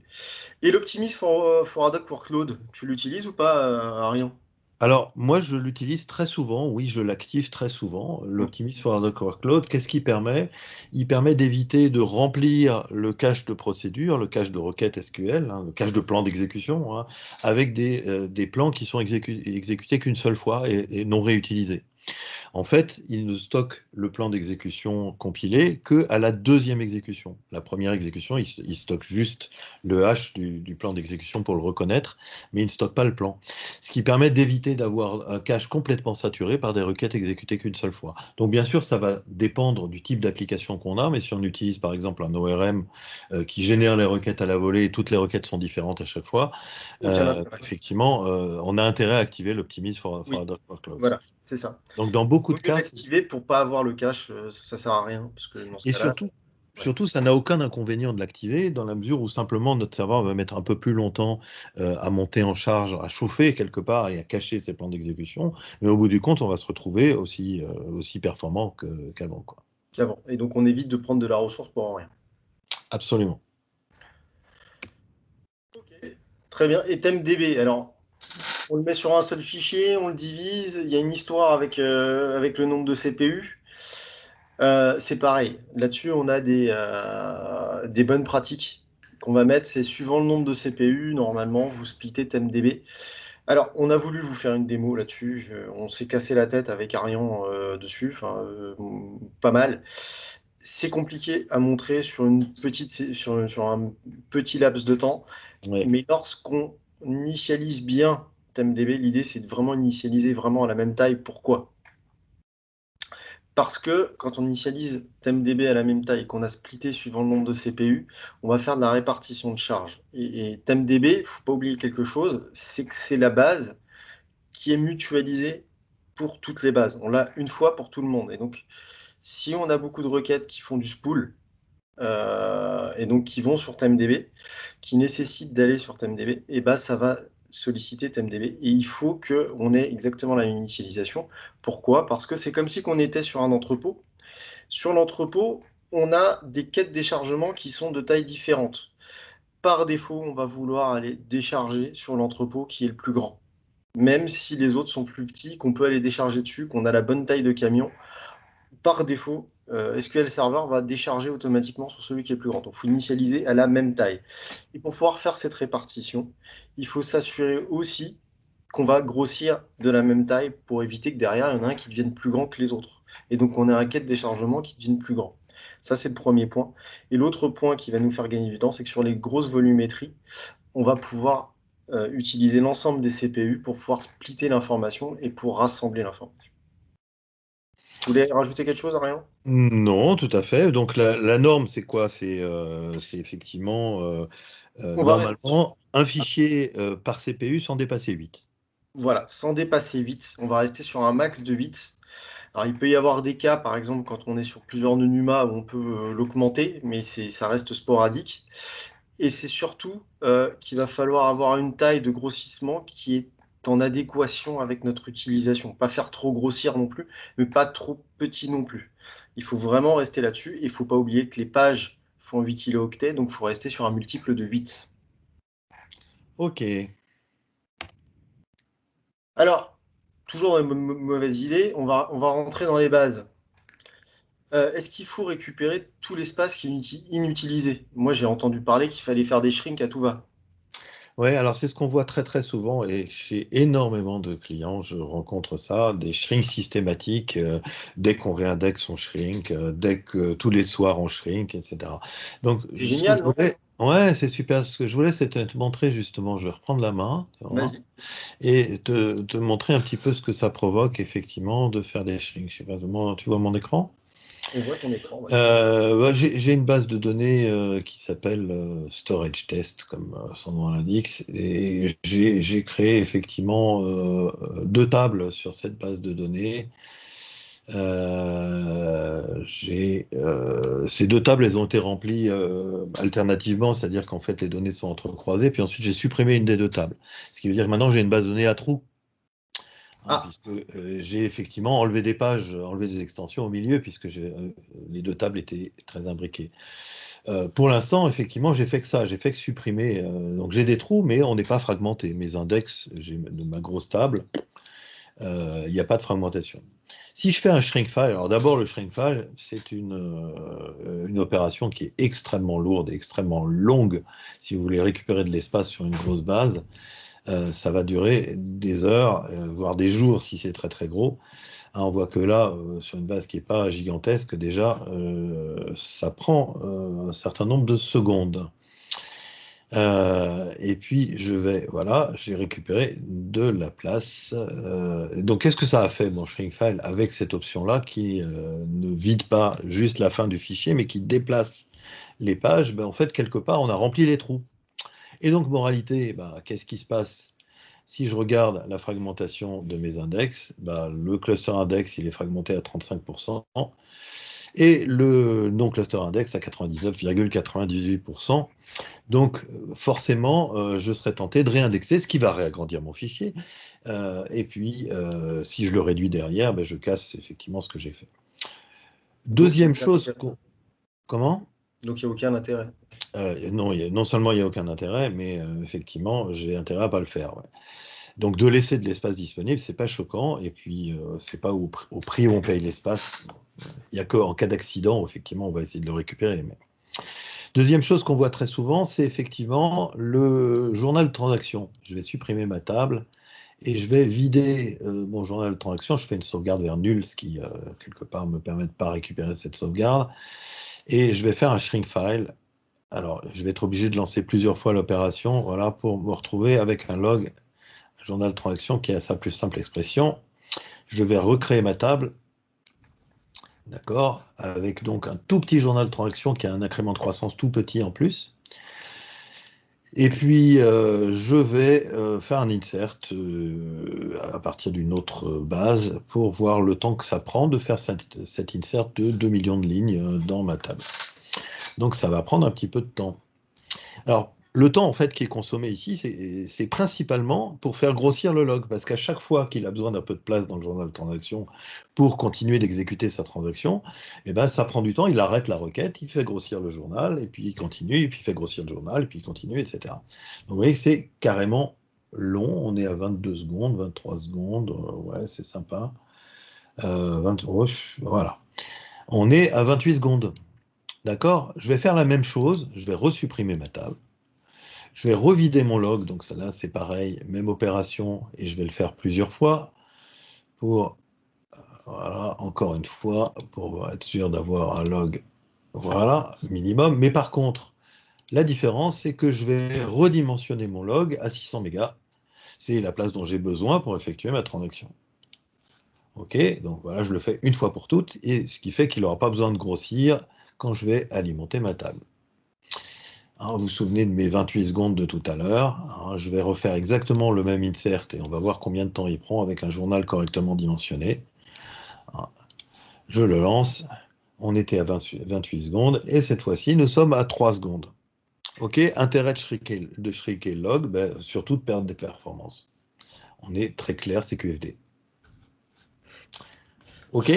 Et l'Optimise for ad hoc workload, tu l'utilises ou pas, Arian? Alors, moi, je l'utilise très souvent. Oui, je l'active très souvent. L'Optimise for ad hoc workload, qu'est-ce qu'il permet? Il permet d'éviter de remplir le cache de procédure, le cache de requête SQL, le cache de plan d'exécution, avec des plans qui sont exécutés qu'une seule fois et non réutilisés. En fait, il ne stocke le plan d'exécution compilé qu'à la deuxième exécution. La première exécution, il stocke juste le hash du plan d'exécution pour le reconnaître, mais il ne stocke pas le plan. Ce qui permet d'éviter d'avoir un cache complètement saturé par des requêtes exécutées qu'une seule fois. Donc bien sûr, ça va dépendre du type d'application qu'on a, mais si on utilise par exemple un ORM qui génère les requêtes à la volée et toutes les requêtes sont différentes à chaque fois, effectivement, on a intérêt à activer l'Optimise for Adult Workloads. Voilà, c'est ça. Donc dans beaucoup de cas, l'activer pour pas avoir le cache, ça sert à rien parce que dans ce cas-là, surtout, ça n'a aucun inconvénient de l'activer dans la mesure où simplement notre serveur va mettre un peu plus longtemps à monter en charge, à chauffer quelque part et à cacher ses plans d'exécution, mais au bout du compte, on va se retrouver aussi performant qu'avant, quoi. Et donc on évite de prendre de la ressource pour rien. Absolument. Okay. Très bien. Et TempDB, alors on le met sur un seul fichier, on le divise, il y a une histoire avec le nombre de CPU. C'est pareil. Là-dessus, on a des bonnes pratiques qu'on va mettre. C'est suivant le nombre de CPU, normalement, vous splittez TempDB. Alors, on a voulu vous faire une démo là-dessus. On s'est cassé la tête avec Arian dessus, pas mal. C'est compliqué à montrer sur un petit laps de temps. Ouais. Mais lorsqu'on initialise bien TempDB, l'idée, c'est de vraiment initialiser vraiment à la même taille. Pourquoi ? Parce que quand on initialise TempDB à la même taille et qu'on a splitté suivant le nombre de CPU, on va faire de la répartition de charge. Et TempDB, il ne faut pas oublier quelque chose, c'est que c'est la base qui est mutualisée pour toutes les bases. On l'a une fois pour tout le monde. Et donc, si on a beaucoup de requêtes qui font du spool, et donc qui vont sur TempDB, qui nécessitent d'aller sur TempDB, et bah ça va solliciter TempDB. Et il faut qu'on ait exactement la même initialisation. Pourquoi ? Parce que c'est comme si on était sur un entrepôt. Sur l'entrepôt, on a des quêtes déchargement qui sont de tailles différentes. Par défaut, on va vouloir aller décharger sur l'entrepôt qui est le plus grand. Même si les autres sont plus petits, qu'on peut aller décharger dessus, qu'on a la bonne taille de camion, par défaut, SQL Server va décharger automatiquement sur celui qui est plus grand. Donc, il faut initialiser à la même taille. Et pour pouvoir faire cette répartition, il faut s'assurer aussi qu'on va grossir de la même taille pour éviter que derrière, il y en a un qui devienne plus grand que les autres. Et donc, on a un quête de déchargement qui devienne plus grand. Ça, c'est le premier point. Et l'autre point qui va nous faire gagner du temps, c'est que sur les grosses volumétries, on va pouvoir utiliser l'ensemble des CPU pour pouvoir splitter l'information et pour rassembler l'information. Tu voulais rajouter quelque chose, Arian ? Non, tout à fait. Donc la norme, c'est quoi ? C'est effectivement normalement un fichier par CPU sans dépasser 8. Voilà, sans dépasser 8. On va rester sur un max de 8. Alors, il peut y avoir des cas, par exemple, quand on est sur plusieurs nœuds NUMA, où on peut l'augmenter, mais ça reste sporadique. Et c'est surtout qu'il va falloir avoir une taille de grossissement qui est en adéquation avec notre utilisation. Pas faire trop grossir non plus, mais pas trop petit non plus. Il faut vraiment rester là-dessus. Et il ne faut pas oublier que les pages font 8 kilooctets, donc il faut rester sur un multiple de 8. Ok. Alors, toujours une mauvaise idée, on va rentrer dans les bases. Est-ce qu'il faut récupérer tout l'espace qui est inutilisé ? Moi, j'ai entendu parler qu'il fallait faire des shrinks à tout va. Oui, alors c'est ce qu'on voit très très souvent et chez énormément de clients, je rencontre ça, des shrinks systématiques, dès qu'on réindexe on shrink, dès que tous les soirs on shrink, etc. Donc, c'est génial, non ? Ouais, c'est super. Ce que je voulais, c'était te montrer justement, je vais reprendre la main, et te montrer un petit peu ce que ça provoque effectivement de faire des shrinks. Je sais pas, tu vois mon écran ? On voit ton écran. Ouais. J'ai une base de données qui s'appelle Storage Test, comme son nom l'indique, et j'ai créé effectivement 2 tables sur cette base de données. Ces 2 tables, elles ont été remplies alternativement, c'est-à-dire qu'en fait les données sont entrecroisées, puis ensuite j'ai supprimé une des 2 tables. Ce qui veut dire que maintenant j'ai une base de données à trous. Puisque j'ai effectivement enlevé des pages, enlevé des extensions au milieu, puisque les 2 tables étaient très imbriquées. Pour l'instant, effectivement, j'ai fait que ça, j'ai fait que supprimer. Donc j'ai des trous, mais on n'est pas fragmenté. Mes index, j'ai de ma grosse table, il n'y a pas de fragmentation. Si je fais un shrink file, alors d'abord le shrink file, c'est une opération qui est extrêmement lourde et extrêmement longue. Si vous voulez récupérer de l'espace sur une grosse base, ça va durer des heures, voire des jours si c'est très très gros. On voit que là, sur une base qui n'est pas gigantesque, déjà, ça prend un certain nombre de secondes. Et puis, voilà, j'ai récupéré de la place. Donc, qu'est-ce que ça a fait, mon Shrinkfile, avec cette option-là qui ne vide pas juste la fin du fichier, mais qui déplace les pages? En fait, quelque part, on a rempli les trous. Et donc, moralité, qu'est-ce qui se passe? Si je regarde la fragmentation de mes index, le cluster index, il est fragmenté à 35%, et le non-cluster index à 99,98%. Donc, forcément, je serais tenté de réindexer, ce qui va réagrandir mon fichier. Et puis, si je le réduis derrière, je casse effectivement ce que j'ai fait. Deuxième chose... Comment? Donc, il n'y a aucun intérêt. Non seulement il n'y a aucun intérêt, mais effectivement, j'ai intérêt à ne pas le faire. Ouais. Donc, de laisser de l'espace disponible, c'est pas choquant. Et puis, c'est pas au prix où on paye l'espace. Il n'y a qu'en cas d'accident, effectivement, on va essayer de le récupérer. Mais... Deuxième chose qu'on voit très souvent, c'est effectivement le journal de transaction. Je vais supprimer ma table et je vais vider mon journal de transaction. Je fais une sauvegarde vers nul, ce qui, quelque part, me permet de ne pas récupérer cette sauvegarde. Et je vais faire un Shrinkfile. Alors, je vais être obligé de lancer plusieurs fois l'opération, voilà, pour me retrouver avec un log, un journal de transaction qui a sa plus simple expression. Je vais recréer ma table, d'accord, avec donc un tout petit journal de transaction qui a un incrément de croissance tout petit en plus. Et puis, je vais faire un insert à partir d'une autre base pour voir le temps que ça prend de faire cet insert de 2 millions de lignes dans ma table. Donc, ça va prendre un petit peu de temps. Alors, le temps, en fait, qui est consommé ici, c'est principalement pour faire grossir le log, parce qu'à chaque fois qu'il a besoin d'un peu de place dans le journal de transaction pour continuer d'exécuter sa transaction, ça prend du temps, il arrête la requête, il fait grossir le journal, et puis il continue, et puis il fait grossir le journal, et puis il continue, etc. Donc, vous voyez que c'est carrément long, on est à 22 secondes, 23 secondes, ouais, c'est sympa. Voilà. On est à 28 secondes. D'accord? Je vais faire la même chose, je vais resupprimer ma table. Je vais revider mon log, donc ça là c'est pareil, même opération, et je vais le faire plusieurs fois pour, voilà, encore une fois, pour être sûr d'avoir un log, voilà, minimum. Mais par contre, la différence, c'est que je vais redimensionner mon log à 600 mégas. C'est la place dont j'ai besoin pour effectuer ma transaction. Ok, donc voilà, je le fais une fois pour toutes, et ce qui fait qu'il n'aura pas besoin de grossir quand je vais alimenter ma table. Vous vous souvenez de mes 28 secondes de tout à l'heure. Je vais refaire exactement le même insert et on va voir combien de temps il prend avec un journal correctement dimensionné. Je le lance. On était à 28 secondes et cette fois-ci, nous sommes à 3 secondes. OK, intérêt de shrinker le log, surtout de perdre des performances. On est très clair, c'est QFD. OK.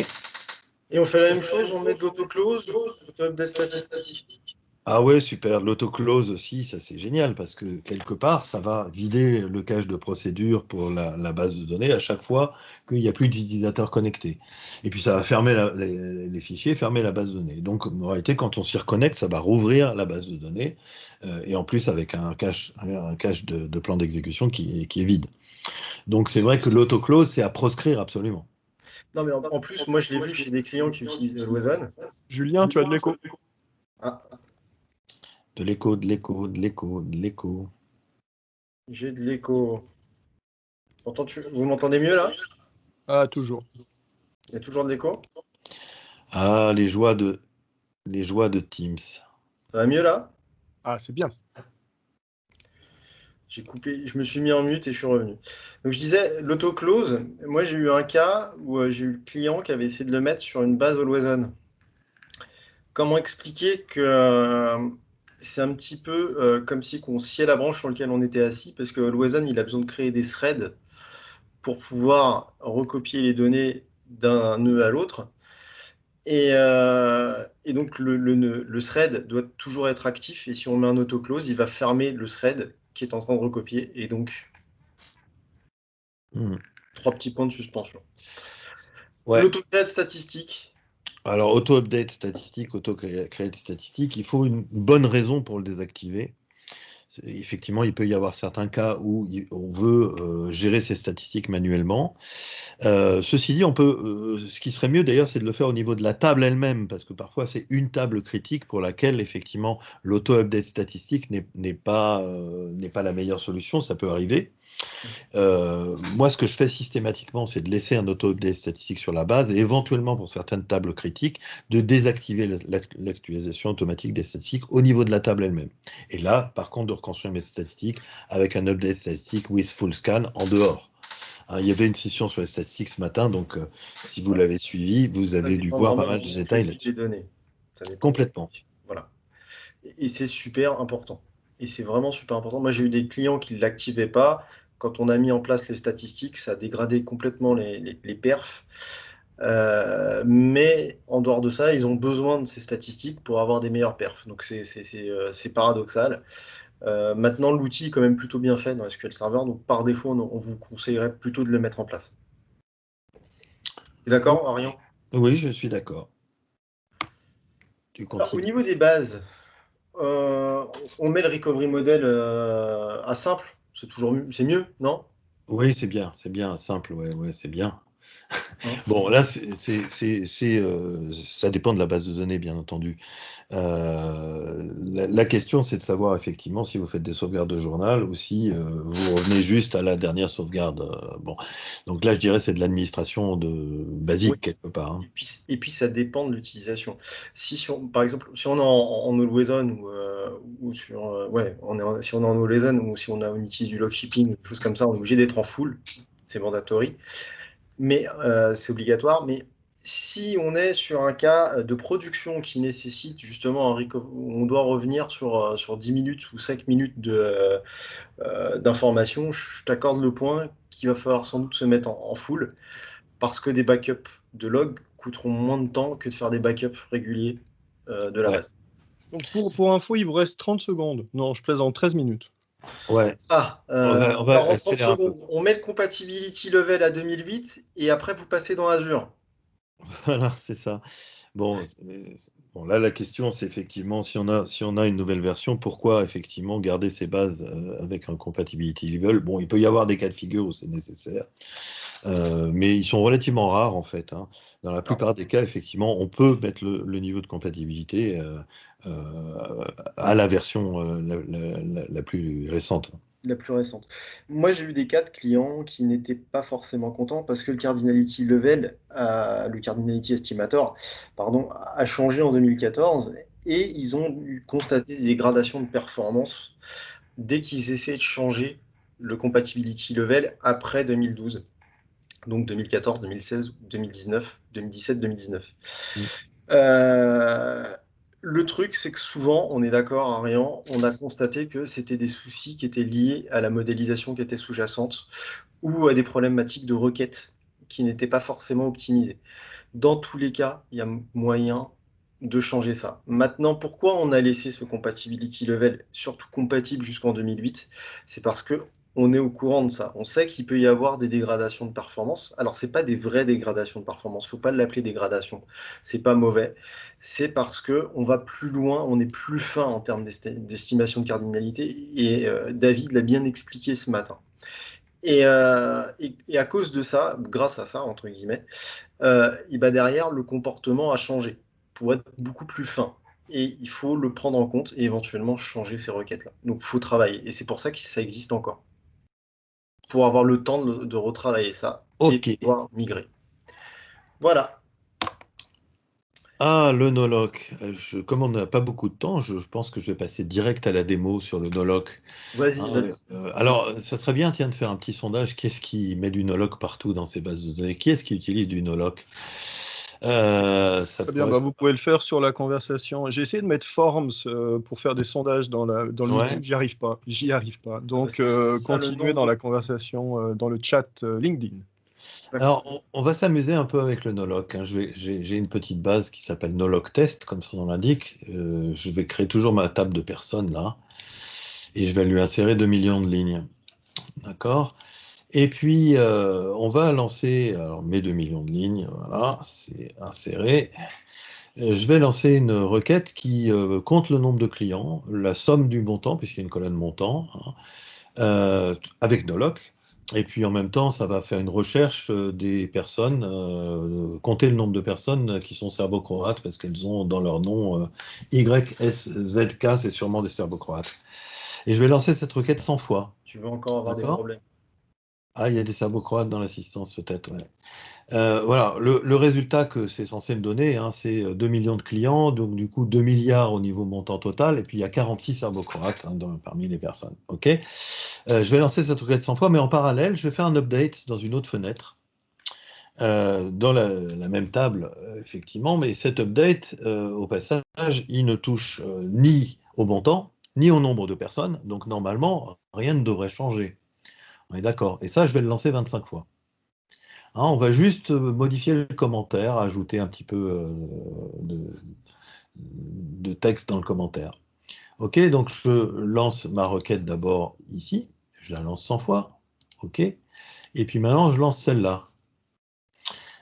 Et on fait la même chose, on met de l'autoclose, l'auto-update statistique. Ah ouais, super. L'autoclose aussi, ça c'est génial parce que quelque part, ça va vider le cache de procédure pour la base de données à chaque fois qu'il n'y a plus d'utilisateurs connectés. Et puis ça va fermer les fichiers, fermer la base de données. Donc en réalité, quand on s'y reconnecte, ça va rouvrir la base de données et en plus avec un cache de plan d'exécution qui est vide. Donc c'est vrai que l'autoclose, c'est à proscrire absolument. Non mais en plus, moi je l'ai vu chez des clients qui utilisent Always. Julien, tu as de l'écho. Ah. De l'écho, de l'écho, de l'écho, de l'écho. J'ai de l'écho. Vous m'entendez mieux là? Ah, toujours. Il y a toujours de l'écho? Ah, les joies de Teams. Ça va mieux là? Ah, c'est bien. J'ai coupé, je me suis mis en mute et je suis revenu. Donc je disais, l'autoclose, moi j'ai eu un cas où j'ai eu le client qui avait essayé de le mettre sur une base Always On. Comment expliquer que c'est un petit peu comme si on sciait la branche sur laquelle on était assis, parce que Always On, il a besoin de créer des threads pour pouvoir recopier les données d'un nœud à l'autre. Et donc le thread doit toujours être actif, et si on met un autoclose, il va fermer le thread qui est en train de recopier, et donc 3 petits points de suspension. Ouais. L'auto-create statistique. Alors, auto-update statistique, auto-create statistique, il faut une bonne raison pour le désactiver. Effectivement, il peut y avoir certains cas où on veut gérer ces statistiques manuellement. Ceci dit, ce qui serait mieux d'ailleurs, c'est de le faire au niveau de la table elle-même, parce que parfois c'est une table critique pour laquelle effectivement l'auto-update statistique n'est pas la meilleure solution, ça peut arriver. Moi, ce que je fais systématiquement, c'est de laisser un auto-update statistique sur la base et éventuellement, pour certaines tables critiques, de désactiver l'actualisation automatique des statistiques au niveau de la table elle-même. Et là, par contre, de reconstruire mes statistiques avec un update statistique with full scan en dehors. Hein, il y avait une session sur les statistiques ce matin, donc si vous l'avez suivi, vous avez dû voir pas mal de détails là-dessus. Complètement. Voilà. Et c'est super important. Et c'est vraiment super important. Moi, j'ai eu des clients qui ne l'activaient pas. Quand on a mis en place les statistiques, ça a dégradé complètement les perfs. Mais en dehors de ça, ils ont besoin de ces statistiques pour avoir des meilleurs perfs. Donc, c'est paradoxal. Maintenant, l'outil est quand même plutôt bien fait dans SQL Server. Donc, par défaut, on vous conseillerait plutôt de le mettre en place. D'accord, Arian? Oui, je suis d'accord. Au niveau des bases, on met le recovery model à simple, c'est mieux, non? Oui, c'est bien, simple, ouais, c'est bien. Bon, là, ça dépend de la base de données, bien entendu. La question, c'est de savoir effectivement si vous faites des sauvegardes de journal ou si vous revenez juste à la dernière sauvegarde. Bon, donc là, je dirais c'est de l'administration basique quelque part. Hein. Et puis, ça dépend de l'utilisation. Par exemple, si on est en always-on ou sur, si on est en always-on ou si on utilise du log shipping, des choses comme ça, on est obligé d'être en full. C'est mandatory. Mais c'est obligatoire. Mais si on est sur un cas de production qui nécessite justement on doit revenir sur 10 minutes ou 5 minutes d'information, je t'accorde le point qu'il va falloir sans doute se mettre en full parce que des backups de log coûteront moins de temps que de faire des backups réguliers de la base. Donc pour info, il vous reste 30 secondes. Non, je plaisante, 13 minutes. Ouais. On va en 30 secondes, on met le compatibility level à 2008 et après vous passez dans Azure. Voilà, c'est ça. Bon, là, la question, c'est effectivement, si on a une nouvelle version, pourquoi effectivement garder ces bases avec un compatibility level? Bon, il peut y avoir des cas de figure où c'est nécessaire, mais ils sont relativement rares en fait. Hein. Dans la plupart des cas, effectivement, on peut mettre le niveau de compatibilité à la version la plus récente. La plus récente. Moi, j'ai eu des cas de clients qui n'étaient pas forcément contents parce que le Cardinality Level, le Cardinality Estimator, pardon, a changé en 2014 et ils ont constaté des dégradations de performance dès qu'ils essaient de changer le Compatibility Level après 2012. Donc 2014, 2016, 2019, 2017, 2019. Le truc, c'est que souvent, on est d'accord, Arian, on a constaté que c'était des soucis qui étaient liés à la modélisation qui était sous-jacente ou à des problématiques de requêtes qui n'étaient pas forcément optimisées. Dans tous les cas, il y a moyen de changer ça. Maintenant, pourquoi on a laissé ce compatibility level surtout compatible jusqu'en 2008? C'est parce que on est au courant de ça. On sait qu'il peut y avoir des dégradations de performance. Alors, c'est pas des vraies dégradations de performance. Faut pas l'appeler dégradation. C'est pas mauvais. C'est parce que on va plus loin, on est plus fin en termes d'estimation de cardinalité. Et David l'a bien expliqué ce matin. Et à cause de ça, grâce à ça, entre guillemets, et ben derrière, le comportement a changé pour être beaucoup plus fin. Et il faut le prendre en compte et éventuellement changer ces requêtes-là. Donc, il faut travailler. Et c'est pour ça que ça existe encore. Pour avoir le temps de retravailler ça et pouvoir migrer. Voilà. Ah, le noloc. Comme on n'a pas beaucoup de temps, je pense que je vais passer direct à la démo sur le noloc. Vas-y. Alors, ça serait bien, tiens, de faire un petit sondage. Qui est-ce qui met du noloc partout dans ses bases de données? Qui est-ce qui utilise du noloc? Très bien, vous pouvez le faire sur la conversation. J'ai essayé de mettre Forms pour faire des sondages dans le meeting, j'y arrive pas. Donc, continuez dans la conversation, dans le chat LinkedIn. Alors, on va s'amuser un peu avec le noloc. Hein. J'ai une petite base qui s'appelle noloc test, comme son nom l'indique. Je vais créer toujours ma table de personnes là, et je vais lui insérer 2 millions de lignes. D'accord? Et puis, on va lancer alors, mes 2 millions de lignes. Voilà, c'est inséré. Je vais lancer une requête qui compte le nombre de clients, la somme du montant, puisqu'il y a une colonne montant, hein, avec Noloc. Et puis en même temps, ça va faire une recherche des personnes, compter le nombre de personnes qui sont serbo-croates, parce qu'elles ont dans leur nom YSZK, c'est sûrement des serbo-croates. Et je vais lancer cette requête 100 fois. Tu veux encore avoir des D'accord. problèmes. Ah, il y a des serbo-croates dans l'assistance, peut-être, ouais. Voilà, le résultat que c'est censé me donner, hein, c'est 2 millions de clients, donc du coup 2 milliards au niveau montant total, et puis il y a 46 serbo-croates hein, parmi les personnes. Ok. Je vais lancer cette requête 100 fois, mais en parallèle, je vais faire un update dans une autre fenêtre, dans la même table, effectivement, mais cet update, au passage, il ne touche ni au montant, ni au nombre de personnes, donc normalement, rien ne devrait changer. On est d'accord. Et ça, je vais le lancer 25 fois. Hein, on va juste modifier le commentaire, ajouter un petit peu de texte dans le commentaire. Ok, donc je lance ma requête d'abord ici, je la lance 100 fois, ok, et puis maintenant je lance celle-là.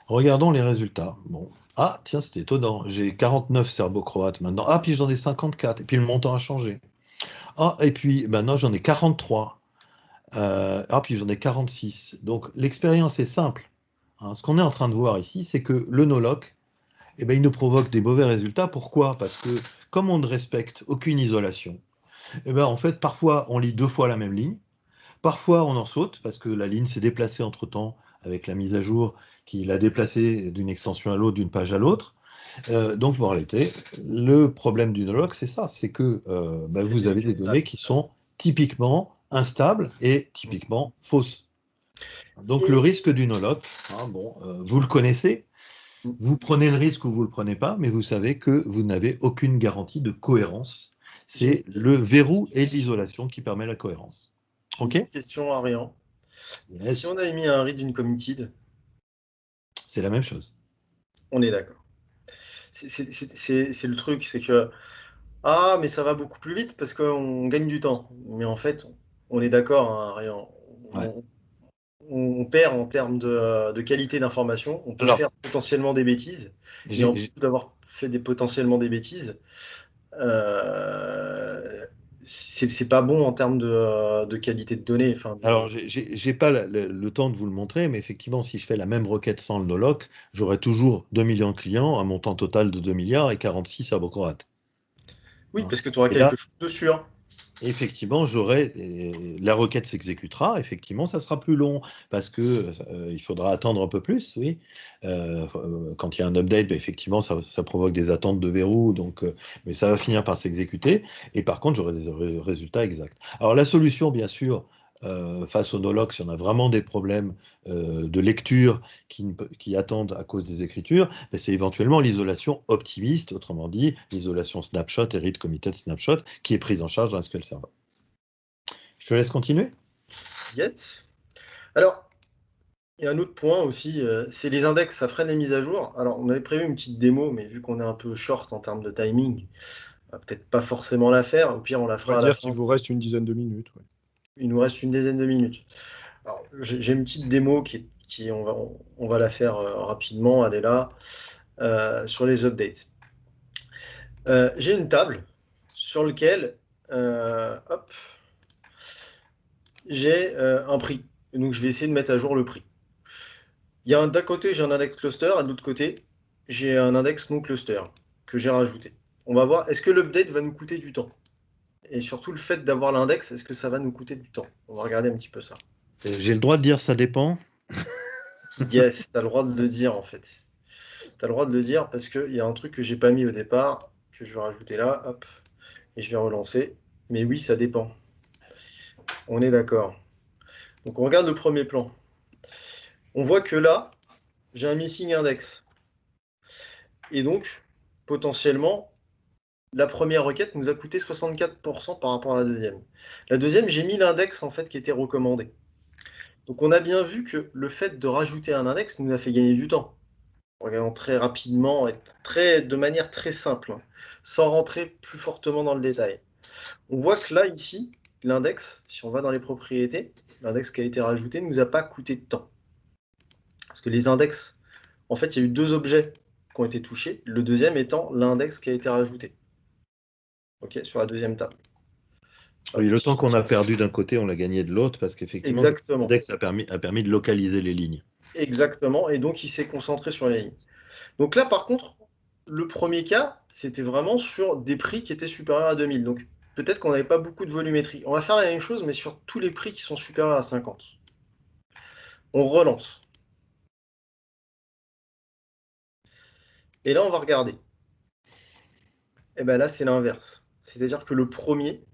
Regardons les résultats. Bon, ah tiens, c'était étonnant, j'ai 49 serbo-croates maintenant, ah puis j'en ai 54, et puis le montant a changé. Ah, et puis maintenant j'en ai 43, ah puis j'en ai 46. Donc l'expérience est simple. Hein, ce qu'on est en train de voir ici, c'est que le Noloc, eh ben, il nous provoque des mauvais résultats. Pourquoi? Parce que comme on ne respecte aucune isolation, eh ben, en fait, parfois on lit 2 fois la même ligne, parfois on en saute parce que la ligne s'est déplacée entre-temps avec la mise à jour qui l'a déplacée d'une extension à l'autre, d'une page à l'autre. Donc, en réalité, le problème du Noloc, c'est ça, c'est que ben, vous avez des données qui sont typiquement instables et typiquement fausses. Donc, le risque du Noloc, hein, bon, vous le connaissez, vous prenez le risque ou vous ne le prenez pas, mais vous savez que vous n'avez aucune garantie de cohérence. C'est le verrou et l'isolation qui permet la cohérence. Ok. Une question, Arian. Yes. Si on a émis un read d'une committed, c'est la même chose. On est d'accord. C'est le truc, c'est que ah, mais ça va beaucoup plus vite parce qu'on gagne du temps. Mais en fait, on est d'accord, hein, Arian. Ouais. On perd en termes de qualité d'information. On peut Alors, faire potentiellement des bêtises. Et en plus d'avoir fait potentiellement des bêtises, c'est pas bon en termes de qualité de données. Enfin, alors, j'ai pas le temps de vous le montrer, mais effectivement, si je fais la même requête sans le Noloc, j'aurai toujours 2 millions de clients, un montant total de 2 milliards et 46 serbo-croates. oui, Hein. parce que tu auras Et là, quelque chose de sûr. effectivement, la requête s'exécutera. Effectivement, ça sera plus long parce que il faudra attendre un peu plus, oui. Quand il y a un update, ben, effectivement, ça provoque des attentes de verrou, donc, mais ça va finir par s'exécuter. Et par contre, j'aurai des résultats exacts. Alors, la solution, bien sûr, face au Noloc, si on a vraiment des problèmes de lecture qui attendent à cause des écritures, ben, c'est éventuellement l'isolation optimiste, autrement dit, l'isolation snapshot et read committed snapshot, qui est prise en charge dans SQL Server. Je te laisse continuer. Yes. Alors, il y a un autre point aussi, c'est les index, ça freine les mises à jour. Alors, on avait prévu une petite démo, mais vu qu'on est un peu short en termes de timing, on va peut-être pas forcément la faire. Au pire, on la On fera va à la dire fin. qu'il vous reste une dizaine de minutes. Ouais. Il nous reste une dizaine de minutes. Alors, j'ai une petite démo on va la faire rapidement. Elle est là, sur les updates. J'ai une table sur laquelle, hop, j'ai un prix. Et donc, je vais essayer de mettre à jour le prix. D'un côté, j'ai un index cluster, et de l'autre côté, j'ai un index non cluster que j'ai rajouté. On va voir, est-ce que l'update va nous coûter du temps? Et surtout, le fait d'avoir l'index, est-ce que ça va nous coûter du temps? On va regarder un petit peu ça. J'ai le droit de dire ça dépend. Yes, tu as le droit de le dire en fait. Tu as le droit de le dire parce qu'il y a un truc que j'ai pas mis au départ, que je vais rajouter là, hop, et je vais relancer. Mais oui, ça dépend. On est d'accord. Donc on regarde le premier plan. On voit que là, j'ai un missing index. Et donc, potentiellement, la première requête nous a coûté 64% par rapport à la deuxième. La deuxième, j'ai mis l'index en fait qui était recommandé. Donc on a bien vu que le fait de rajouter un index nous a fait gagner du temps. Regardons très rapidement et de manière très simple, hein, sans rentrer plus fortement dans le détail. On voit que là, ici, l'index, si on va dans les propriétés, l'index qui a été rajouté ne nous a pas coûté de temps. Parce que les index, en fait, il y a eu 2 objets qui ont été touchés, le deuxième étant l'index qui a été rajouté. OK, sur la deuxième table. Oui, le temps qu'on a perdu d'un côté, on l'a gagné de l'autre, parce qu'effectivement, Exactement. l'index a permis de localiser les lignes. Exactement, et donc il s'est concentré sur les lignes. Donc là, par contre, le premier cas, c'était vraiment sur des prix qui étaient supérieurs à 2000. Donc peut-être qu'on n'avait pas beaucoup de volumétrie. On va faire la même chose, mais sur tous les prix qui sont supérieurs à 50. On relance. Et là, on va regarder. Et bien là, c'est l'inverse. C'est-à-dire que le premier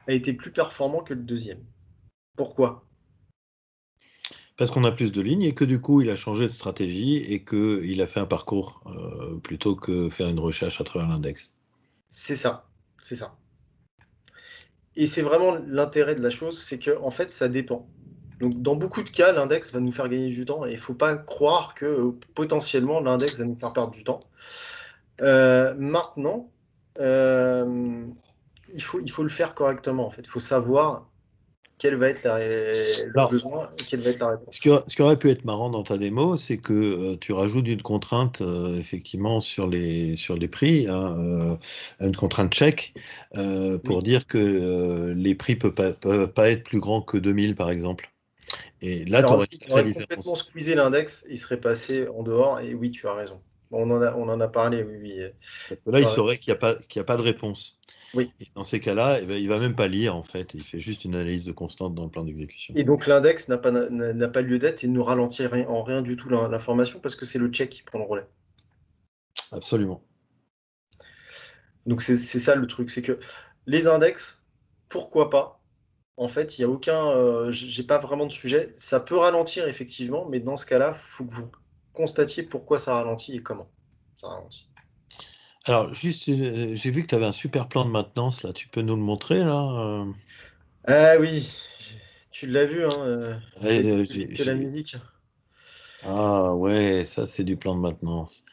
a été plus performant que le deuxième. Pourquoi? Parce qu'on a plus de lignes et que du coup, il a changé de stratégie et qu'il a fait un parcours plutôt que faire une recherche à travers l'index. C'est ça. C'est ça. Et c'est vraiment l'intérêt de la chose, c'est que en fait, ça dépend. Donc, dans beaucoup de cas, l'index va nous faire gagner du temps et il ne faut pas croire que potentiellement l'index va nous faire perdre du temps. Maintenant, il faut le faire correctement. En fait, il faut savoir quel va être le besoin et quelle va être la réponse. Ce qui aurait pu être marrant dans ta démo, c'est que tu rajoutes une contrainte effectivement sur les prix, hein, une contrainte check, pour dire que les prix ne peuvent pas être plus grands que 2000 par exemple. Et là, tu aurais une sacrée différence. Complètement squeezé l'index, il serait passé en dehors, et oui, tu as raison. On en a parlé, oui. Parce que là, il saurait qu'il n'y a pas de réponse. Oui. Et dans ces cas-là, eh ben, il ne va même pas lire, en fait. Il fait juste une analyse de constante dans le plan d'exécution. Et donc, l'index n'a pas lieu d'être et ne ralentit en rien du tout l'information parce que c'est le check qui prend le relais. Absolument. Donc, c'est ça le truc, c'est que les index, pourquoi pas? En fait, il n'y a aucun. J'ai pas vraiment de sujet. Ça peut ralentir, effectivement, mais dans ce cas-là, il faut que vous constatiez pourquoi ça ralentit et comment ça ralentit. Alors, juste, j'ai vu que tu avais un super plan de maintenance, là. Tu peux nous le montrer, là Ah oui, tu l'as vu, hein, Ouais, que la musique. Ah ouais, ça, c'est du plan de maintenance.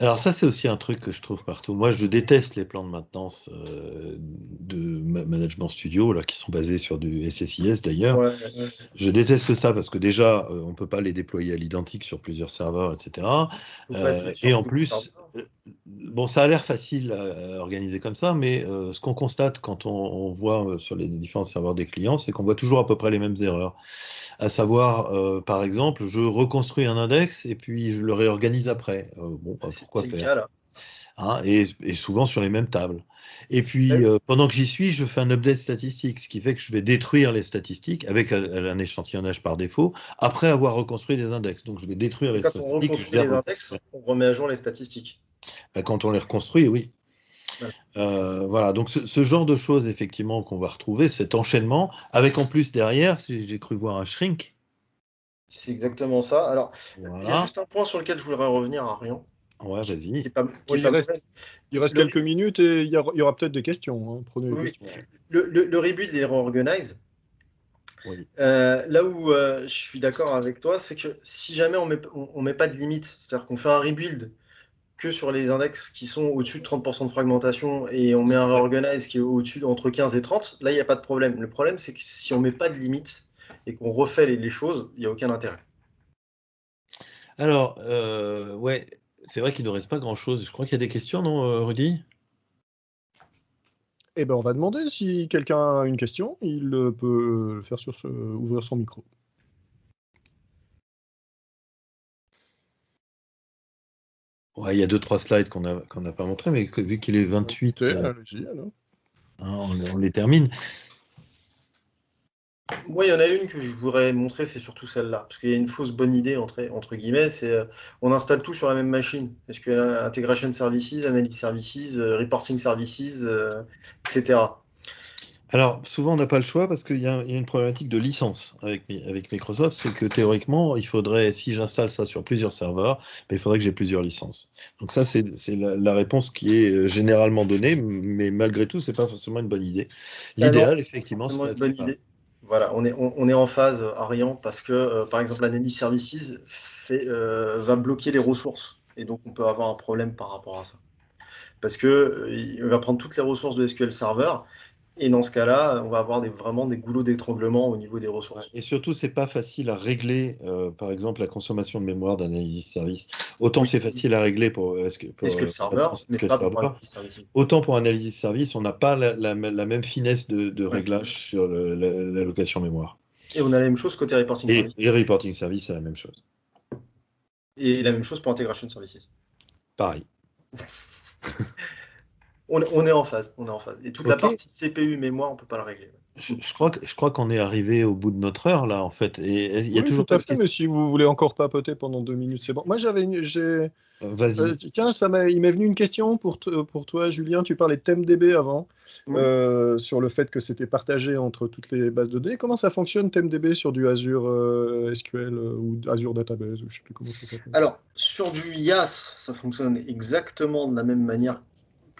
Alors ça, c'est aussi un truc que je trouve partout. Moi, je déteste les plans de maintenance de Management Studio, là, qui sont basés sur du SSIS d'ailleurs. Ouais. Je déteste ça parce que déjà, on ne peut pas les déployer à l'identique sur plusieurs serveurs, etc. Et en plus, bon, ça a l'air facile à organiser comme ça, mais ce qu'on constate quand on voit sur les différents serveurs des clients, c'est qu'on voit toujours à peu près les mêmes erreurs. À savoir, par exemple, je reconstruis un index et puis je le réorganise après. Bon, bah, pourquoi c'est faire? le cas, là. Hein, et souvent sur les mêmes tables. Et puis, pendant que j'y suis, je fais un update statistique, ce qui fait que je vais détruire les statistiques avec un échantillonnage par défaut, après avoir reconstruit des index. Donc, je vais détruire les Quand on statistiques. reconstruit les index, on remet à jour les statistiques. Ben, quand on les reconstruit, oui. Voilà. Voilà, donc ce genre de choses, effectivement, qu'on va retrouver, cet enchaînement, avec en plus derrière, j'ai cru voir un shrink. C'est exactement ça. Alors, voilà. Il y a juste un point sur lequel je voudrais revenir, Arian. Ouais, vas-y. Il reste quelques minutes et il y aura peut-être des questions. Hein. Prenez les questions. Le rebuild et le reorganize, Oui. là où je suis d'accord avec toi, c'est que si jamais on met pas de limite, c'est-à-dire qu'on fait un rebuild que sur les index qui sont au-dessus de 30% de fragmentation et on met un reorganize qui est au-dessus entre 15 et 30, là, il n'y a pas de problème. Le problème, c'est que si on met pas de limite et qu'on refait les choses, il n'y a aucun intérêt. Alors, ouais, c'est vrai qu'il ne reste pas grand-chose. Je crois qu'il y a des questions, non, Rudy? Eh ben, on va demander si quelqu'un a une question. Il peut le faire ouvrir son micro. Ouais, il y a 2-3 slides qu'on n'a pas montré, mais vu qu'il est 28, allez-y, alors. On les termine. Moi, il y en a une que je voudrais montrer, c'est surtout celle-là. Parce qu'il y a une fausse bonne idée, entre guillemets, c'est on installe tout sur la même machine. Est-ce que Integration Services, Analysis Services, Reporting Services, etc. Alors, souvent, on n'a pas le choix parce qu'il y a une problématique de licence avec Microsoft. C'est que théoriquement, il faudrait, si j'installe ça sur plusieurs serveurs, il faudrait que j'ai plusieurs licences. Donc ça, c'est la réponse qui est généralement donnée, mais malgré tout, ce n'est pas forcément une bonne idée. L'idéal, effectivement, c'est une bonne idée. Voilà, on est en phase, Arian, parce que, par exemple, Analysis Services va bloquer les ressources. Et donc, on peut avoir un problème par rapport à ça. Parce qu'il va prendre toutes les ressources de SQL Server Et dans ce cas-là, on va avoir vraiment des goulots d'étranglement au niveau des ressources. Et surtout, c'est pas facile à régler, par exemple, la consommation de mémoire d'analysis service. Autant Oui. c'est facile à régler pour SQL Server, mais pas pour Analysis Services. Autant pour Analysis Service, on n'a pas la même finesse de Ouais. réglage sur l'allocation mémoire. Et on a la même chose côté Reporting Service. Et Reporting Service, c'est la même chose. Et la même chose pour Integration Services. Pareil. On est en phase. Et toute la partie CPU mémoire, on ne peut pas la régler. Je crois qu'on est arrivé au bout de notre heure, là, en fait. Et il y a toujours tout à fait, mais si vous voulez encore papoter pendant 2 minutes, c'est bon. Moi, Vas-y. tiens, il m'est venu une question pour toi, Julien. Tu parlais de TemDB avant, sur le fait que c'était partagé entre toutes les bases de données. Comment ça fonctionne, TemDB, sur du Azure SQL ou Azure Database, ou je ne sais plus comment ça s'appelle. Alors, sur du IaaS, ça fonctionne exactement de la même manière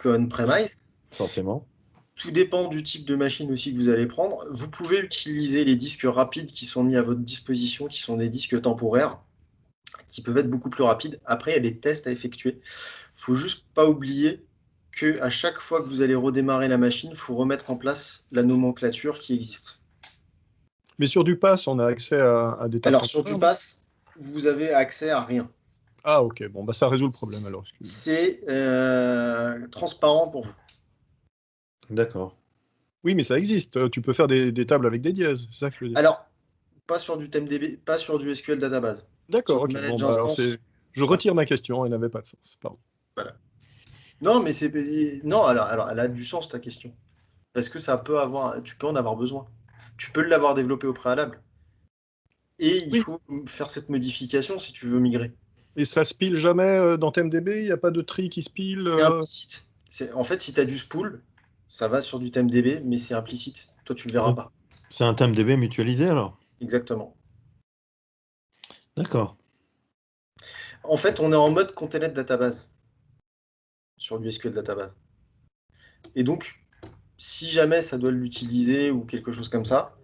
qu'on-premise. Forcément. Tout dépend du type de machine aussi que vous allez prendre. Vous pouvez utiliser les disques rapides qui sont mis à votre disposition, qui sont des disques temporaires, qui peuvent être beaucoup plus rapides. Après, il y a des tests à effectuer. Il ne faut juste pas oublier qu'à chaque fois que vous allez redémarrer la machine, il faut remettre en place la nomenclature qui existe. Mais sur du PaaS, on a accès à des tas. Alors, sur du PaaS, vous avez accès à rien. Ah, ok. Bon, ça résout le problème alors. C'est transparent pour vous. D'accord. Oui, mais ça existe. Tu peux faire des tables avec des dièses. C'est ça que je veux dire. Alors, pas sur du TemDB, pas sur du SQL Database. D'accord, ok. Bon, alors je retire ma question, elle n'avait pas de sens. Pardon. Voilà. Non, mais alors, elle a du sens ta question. Parce que tu peux en avoir besoin. Tu peux l'avoir développé au préalable. Et il faut faire cette modification si tu veux migrer. Et ça se pile jamais dans TemDB? Il n'y a pas de tri qui se pile C'est implicite. En fait, si tu as du spool, ça va sur du TemDB, mais c'est implicite. Toi, tu le verras pas. C'est un TemDB mutualisé alors? Exactement. D'accord. En fait, on est en mode Container Database sur du SQL Database. Et donc, si jamais ça doit l'utiliser ou quelque chose comme ça,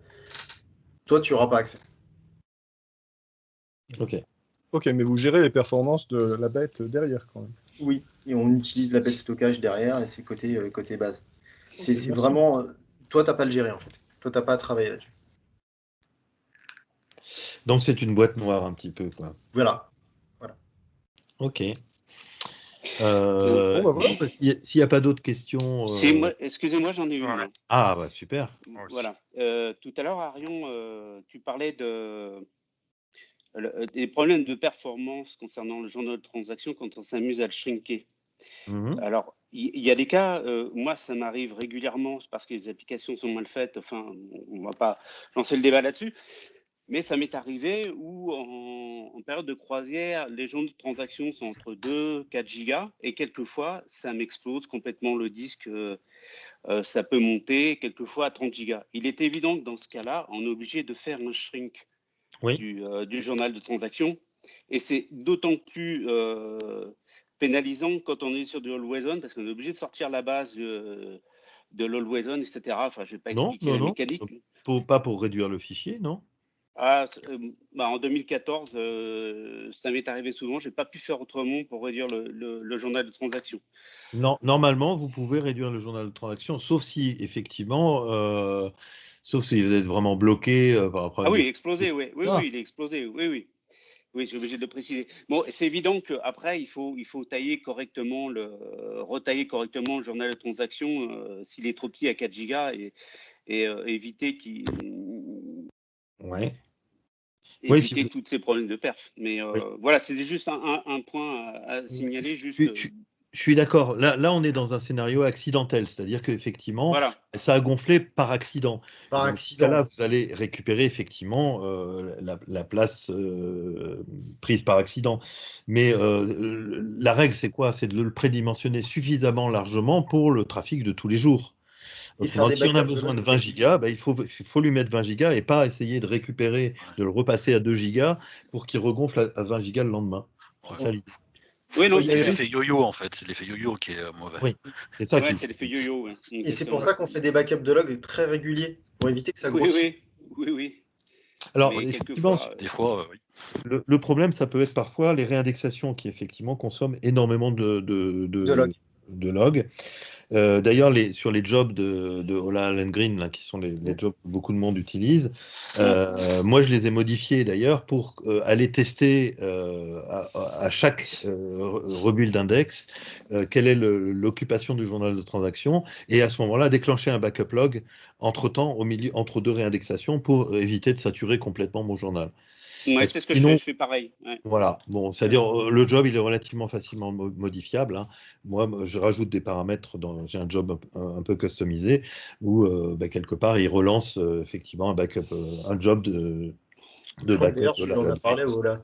toi, tu n'auras pas accès. Ok, mais vous gérez les performances de la bête derrière quand même. Oui, et on utilise la bête stockage derrière et c'est côté base. C'est vraiment... toi, tu n'as pas à le gérer en fait. Toi, tu n'as pas à travailler là-dessus. Donc, c'est une boîte noire un petit peu, quoi. Voilà. Ok. Voilà. S'il n'y a pas d'autres questions. Excusez-moi, j'en ai une. Ouais. Ah, bah, super. Voilà. Tout à l'heure, Arion, tu parlais des problèmes de performance concernant le journal de transaction quand on s'amuse à le shrinker. Alors, il y a des cas, moi, ça m'arrive régulièrement parce que les applications sont mal faites. Enfin, on ne va pas lancer le débat là-dessus. Mais ça m'est arrivé où, en période de croisière, les journaux de transaction sont entre 2 et 4 gigas. Et quelquefois, ça m'explose complètement le disque. Ça peut monter quelquefois à 30 gigas. Il est évident que dans ce cas-là, on est obligé de faire un shrink du journal de transaction. Et c'est d'autant plus pénalisant quand on est sur du Always On, parce qu'on est obligé de sortir la base de l'Always On, etc. Enfin, je ne vais pas expliquer la mécanique. Pas pour réduire le fichier, non? En 2014, ça m'est arrivé souvent. Je n'ai pas pu faire autrement pour réduire le journal de transaction. Non, normalement, vous pouvez réduire le journal de transaction, sauf si, effectivement, sauf si vous êtes vraiment bloqué par rapport à... Ah oui, explosé, oui, il est explosé, oui. Oui, j'ai obligé de le préciser. Bon, c'est évident qu'après, il faut retailler correctement le journal de transaction s'il est trop petit à 4 gigas et éviter qu'il... Ouais. Éviter tous ces problèmes de perf. Mais voilà, c'est juste un point à signaler. Je suis d'accord. Là, on est dans un scénario accidentel, c'est-à-dire qu'effectivement, ça a gonflé par accident. Dans ce cas-là, vous allez récupérer effectivement la place prise par accident. Mais la règle, c'est quoi? C'est de le prédimensionner suffisamment largement pour le trafic de tous les jours. Si on a besoin de 20 gigas, il faut lui mettre 20 gigas et pas essayer de récupérer, de le repasser à 2 gigas pour qu'il regonfle à 20 gigas le lendemain. C'est ça l'idée. Oui, non, c'est l'effet yo-yo en fait. C'est l'effet yo-yo qui est mauvais. Oui, c'est ça c'est l'effet yo-yo. Ouais. Et c'est pour ça qu'on fait des backups de log très réguliers pour éviter que ça grossisse. Oui. Alors, effectivement, des fois, oui. Le problème, ça peut être parfois les réindexations qui effectivement consomment énormément de logs. D'ailleurs, sur les jobs de Ola Allen Green, là, qui sont les jobs que beaucoup de monde utilise, moi je les ai modifiés d'ailleurs pour aller tester à chaque rebuild d'index quelle est l'occupation du journal de transaction, et à ce moment-là déclencher un backup log entre-temps, entre deux réindexations, pour éviter de saturer complètement mon journal. Ouais, c'est ce que je fais pareil. Ouais. Voilà, bon, c'est-à-dire le job, il est relativement facilement modifiable. Hein. Moi, je rajoute des paramètres, j'ai un job un peu customisé, où quelque part, il relance effectivement un backup, un job de backup. D'ailleurs, tu en as parlé au Ola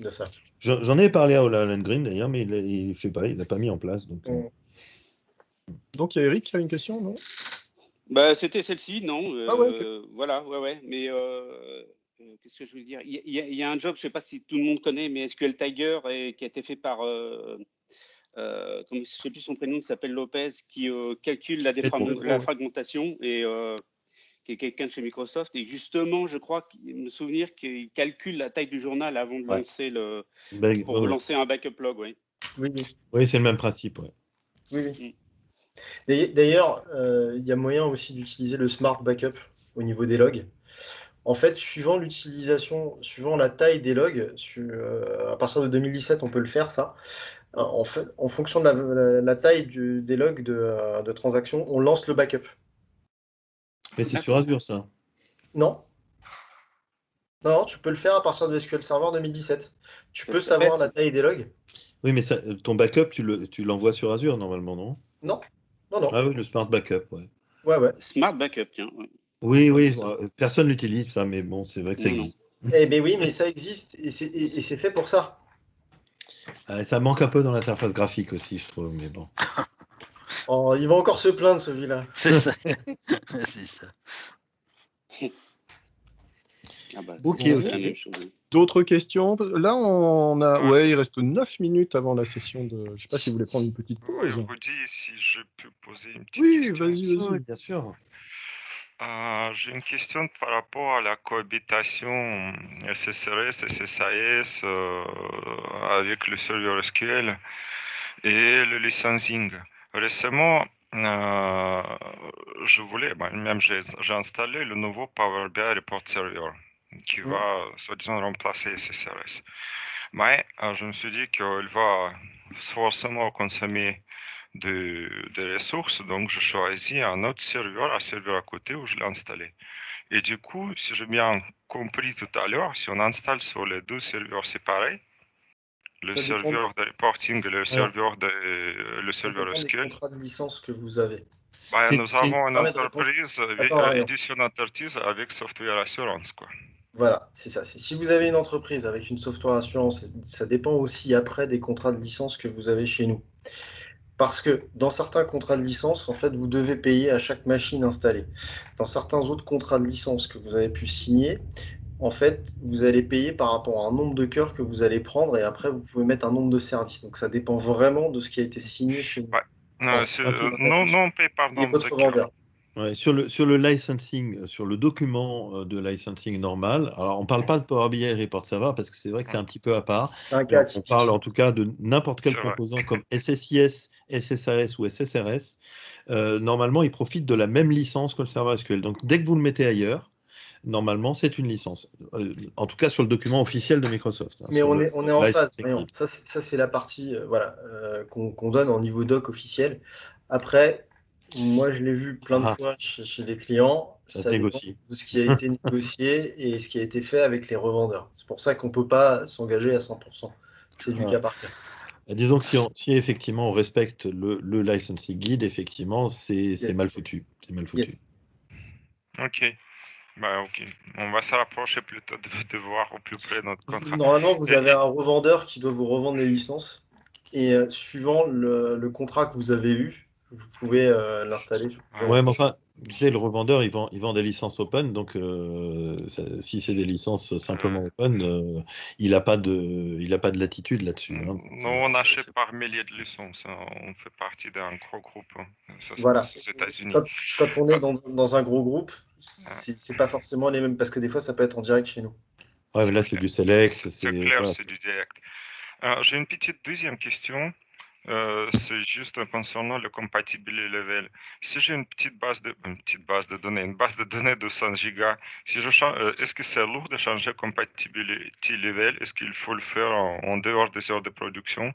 de ça. J'en ai parlé à Ola Allen Green d'ailleurs, mais il fait pas, il l'a pas mis en place. Donc il y a Eric qui a une question, non? Bah, c'était celle-ci, non. Voilà, ouais. Mais qu'est-ce que je veux dire? Il y a un job, je ne sais pas si tout le monde connaît, mais SQL Tiger, qui a été fait par, je ne sais plus son prénom, qui s'appelle Lopez, qui calcule la fragmentation, et qui est quelqu'un de chez Microsoft. Et justement, je crois me souvenir qu'il calcule la taille du journal avant de lancer pour relancer un backup log. Ouais. Oui, c'est le même principe. Ouais. Oui. D'ailleurs, il y a moyen aussi d'utiliser le Smart Backup au niveau des logs. En fait, suivant l'utilisation, suivant la taille des logs, à partir de 2017, on peut le faire, ça. En fait, en fonction de la taille des logs de transactions, on lance le backup. Mais c'est sur Azure, ça? Non, tu peux le faire à partir de SQL Server 2017. Tu peux savoir la taille des logs. Oui, mais ton backup, tu l'envoies sur Azure, normalement, non? Non. Ah oui, le Smart Backup, ouais. Ouais. Smart Backup, tiens. Ouais. Oui, personne n'utilise ça, mais bon, c'est vrai que ça existe. Eh bien oui, mais ça existe, et c'est fait pour ça. Ça manque un peu dans l'interface graphique aussi, je trouve, mais bon. Oh, il va encore se plaindre, celui-là. C'est ça. C'est ça. Ok. D'autres questions? Là, il reste 9 minutes avant la session je ne sais pas si vous voulez prendre une petite pause. Rudy, si je peux poser une petite question. Oui, vas-y. Bien sûr. J'ai une question par rapport à la cohabitation SSRS, SSAS avec le serveur SQL et le licensing. Récemment, j'ai installé le nouveau Power BI Report Server qui va soi-disant remplacer SSRS. Mais je me suis dit qu'il va forcément consommer des ressources, donc je choisis un autre serveur à côté où je l'ai installé. Et du coup, si j'ai bien compris tout à l'heure, si on installe sur les deux serveurs séparés, le serveur de reporting et le serveur SQL, des contrats de licence que vous avez. Nous avons une entreprise, Edition Enterprise avec Software Assurance, quoi. Voilà, c'est ça. Si vous avez une entreprise avec une software assurance, ça dépend aussi après des contrats de licence que vous avez chez nous. Parce que dans certains contrats de licence, en fait, vous devez payer à chaque machine installée. Dans certains autres contrats de licence que vous avez pu signer, en fait, vous allez payer par rapport à un nombre de cœurs que vous allez prendre, et après, vous pouvez mettre un nombre de services. Donc, ça dépend vraiment de ce qui a été signé chez vous. On paye par nombre de cœurs. Ouais, sur le licensing, sur le document de licensing normal, alors on ne parle pas de Power BI Report Server parce que c'est vrai que c'est un petit peu à part. On parle en tout cas de n'importe quel composant comme SSIS, SSAS ou SSRS. Normalement, il profite de la même licence que le serveur SQL. Donc dès que vous le mettez ailleurs, normalement, c'est une licence. En tout cas, sur le document officiel de Microsoft. Mais on est en phase. Ça, c'est la partie qu'on donne en niveau doc officiel. Après, moi, je l'ai vu plein de fois chez les clients. Ça dépend de ce qui a été négocié et ce qui a été fait avec les revendeurs. C'est pour ça qu'on ne peut pas s'engager à 100%. C'est du cas par cas. Disons que si effectivement on respecte le licensing guide, effectivement, c'est mal foutu. C'est mal foutu. Yes. Ok. On va se rapprocher plutôt de voir au plus près notre contrat. Normalement, vous avez un revendeur qui doit vous revendre les licences. Et suivant le contrat que vous avez eu, vous pouvez l'installer. Ouais, mais enfin, tu sais, le revendeur, il vend des licences open. Donc, si c'est des licences simplement open, il n'a pas de latitude là-dessus. Hein. Nous, on achète par milliers de licences. On fait partie d'un gros groupe. Ça se voilà. passe aux États-Unis. Quand on est dans un gros groupe, c'est pas forcément les mêmes, parce que des fois, ça peut être en direct chez nous. Ouais, mais là, c'est du select. C'est clair, c'est du direct. J'ai une petite deuxième question. C'est juste concernant le compatibility level. Si j'ai une base de données, une base de données de 100 gigas, si je change, est-ce que c'est lourd de changer compatibility level? Est-ce qu'il faut le faire en dehors des heures de production?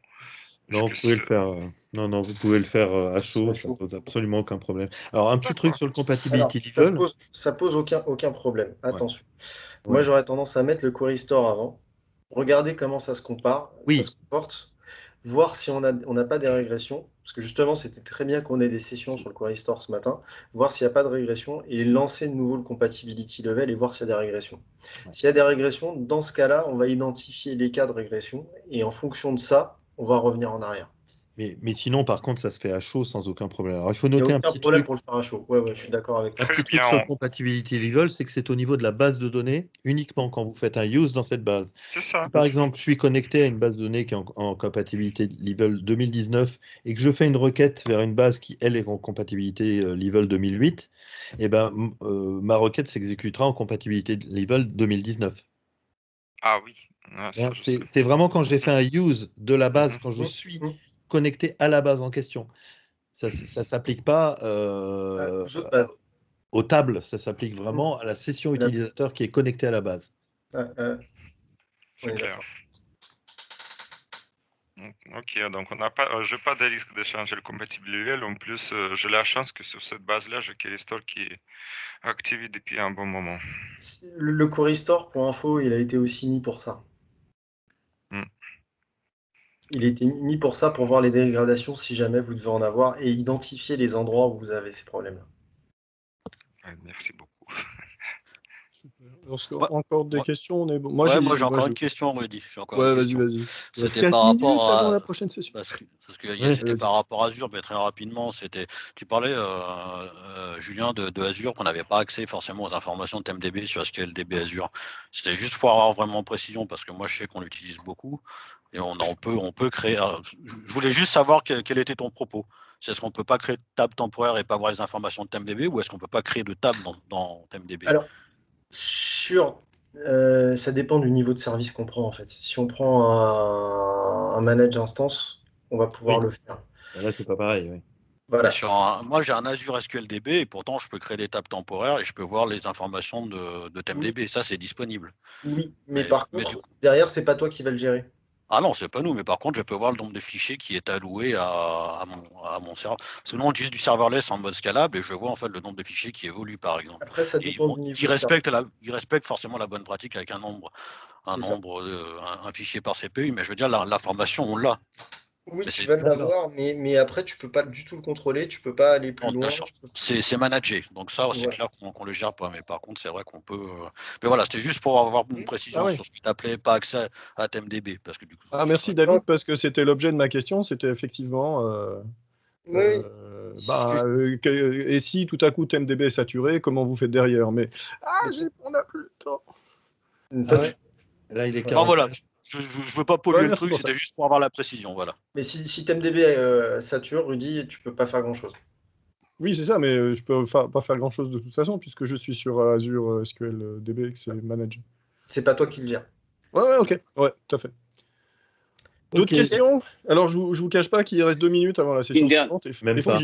Non, vous pouvez le faire. Non, vous pouvez le faire à chaud, ça pose absolument aucun problème. Alors, un petit truc sur le compatibility level. Ça pose aucun problème. Attention. Ouais. Moi, j'aurais tendance à mettre le Query Store avant. Regarder comment ça se compare, ça se comporte. Voir si on n'a pas des régressions. Parce que justement, c'était très bien qu'on ait des sessions sur le Query Store ce matin. Voir s'il n'y a pas de régression et lancer de nouveau le compatibility level et voir s'il y a des régressions. Ouais. S'il y a des régressions, dans ce cas-là, on va identifier les cas de régression. Et en fonction de ça, on va revenir en arrière. Mais sinon, par contre, ça se fait à chaud sans aucun problème. Alors, il faut noter un petit problème truc. Pour le faire à chaud. Ouais, je suis d'accord avec toi. Un petit truc sur le compatibility level, c'est que c'est au niveau de la base de données, uniquement quand vous faites un use dans cette base. C'est ça. Si, par exemple, je suis connecté à une base de données qui est en compatibilité level 2019 et que je fais une requête vers une base qui, elle, est en compatibilité level 2008, eh ben, ma requête s'exécutera en compatibilité level 2019. Ah oui. C'est vraiment quand j'ai fait un use de la base, quand je suis connecté à la base en question. Ça ne s'applique pas aux tables, ça s'applique vraiment à la session utilisateur qui est connectée à la base. C'est clair. Ok, donc on n'a pas, je n'ai pas de risque de changer le compatibility level. En plus, j'ai la chance que sur cette base-là, j'ai Query Store qui est activé depuis un bon moment. Le Query Store, pour info, il a été aussi mis pour ça. Il a été mis pour ça, pour voir les dégradations si jamais vous devez en avoir et identifier les endroits où vous avez ces problèmes-là. Merci beaucoup. Encore des questions, on est bon. Moi, j'ai encore une question, Rudy. Vas-y. C'était par rapport à avant la prochaine session. Parce que c'était par rapport à Azure, mais très rapidement, tu parlais, Julien, de Azure, qu'on n'avait pas accès forcément aux informations de TMDB sur SQLDB Azure. C'était juste pour avoir vraiment précision, parce que moi, je sais qu'on l'utilise beaucoup et on peut créer. Je voulais juste savoir quel était ton propos. Est-ce qu'on ne peut pas créer de table temporaire et pas avoir les informations de TMDB, ou est-ce qu'on ne peut pas créer de table dans TMDB? Alors, ça dépend du niveau de service qu'on prend en fait. Si on prend un manage instance, on va pouvoir le faire. Là, c'est pas pareil. Oui. Voilà. Moi, j'ai un Azure SQLDB et pourtant, je peux créer des tables temporaires et je peux voir les informations de TMDB. Ça, c'est disponible. Oui, mais par contre, derrière, c'est pas toi qui vas le gérer. Ah non, c'est pas nous, mais par contre, je peux voir le nombre de fichiers qui est alloué à mon serveur. Parce que nous, on utilise du serverless en mode scalable et je vois en fait le nombre de fichiers qui évolue, par exemple. Après, ça dépend du niveau. Il respecte forcément la bonne pratique avec un fichier par CPU, mais je veux dire, l'information, on l'a. Oui, tu vas l'avoir, mais après, tu peux pas du tout le contrôler, tu peux pas aller plus loin. C'est managé, donc ça, c'est clair qu'on le gère pas, mais par contre, c'est vrai qu'on peut... Mais voilà, c'était juste pour avoir une précision sur ce que tu appelais pas accès à TMDB. Parce que, du coup, merci David, parce que c'était l'objet de ma question, c'était effectivement... et si tout à coup TMDB est saturé, comment vous faites derrière? Mais on n'a plus le temps. Là, il est voilà. Je ne veux pas polluer le truc, c'était juste pour avoir la précision, voilà. Mais si TMDB sature, Rudy, tu peux pas faire grand-chose. Oui, c'est ça, mais je peux pas faire grand-chose de toute façon, puisque je suis sur Azure SQLDB et que c'est managé. C'est pas toi qui le gères. Ok. Ouais, tout à fait. D'autres questions? Alors, je vous cache pas qu'il reste 2 minutes avant la session suivante. Même pas.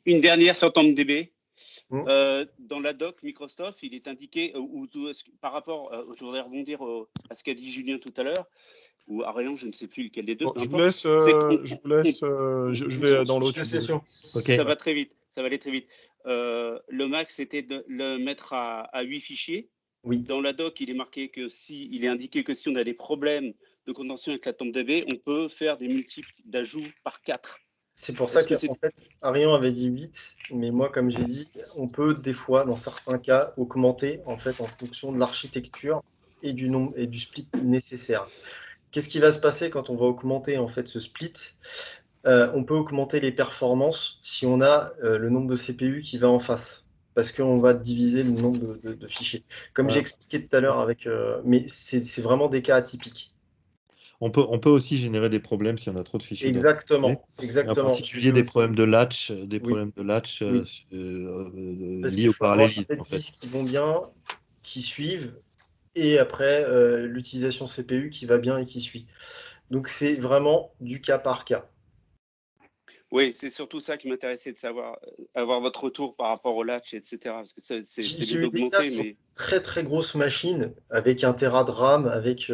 Une dernière sur TMDB. Dans la doc Microsoft, il est indiqué, par rapport, je voudrais rebondir à ce qu'a dit Julien tout à l'heure, ou Ariane, je ne sais plus lequel des deux. Je vous laisse, je vais dans l'autre session. Ça va très vite, ça va aller très vite. Le max, c'était de le mettre à 8 fichiers. Oui. Dans la doc, il est marqué que il est indiqué que si on a des problèmes de contention avec la TMDB, on peut faire des multiples d'ajouts par 4. C'est pour ça qu'en fait, Ariane avait dit 8, mais moi, comme j'ai dit, on peut des fois, dans certains cas, augmenter en fait en fonction de l'architecture et du nombre et du split nécessaire. Qu'est-ce qui va se passer quand on va augmenter en fait ce split? On peut augmenter les performances si on a le nombre de CPU qui va en face, parce qu'on va diviser le nombre de fichiers. Comme j'ai expliqué tout à l'heure, mais c'est vraiment des cas atypiques. On peut aussi générer des problèmes si on a trop de fichiers. Exactement. En particulier des problèmes de latch, liés au parallélisme. Des disques qui vont bien, qui suivent, et après l'utilisation CPU qui va bien et qui suit. Donc c'est vraiment du cas par cas. Oui, c'est surtout ça qui m'intéressait de savoir, avoir votre retour par rapport au latch, etc. Parce que c'est J'ai bien eu des cas d'augmenter, sur mais très très grosses machines avec 1 Tera de RAM, avec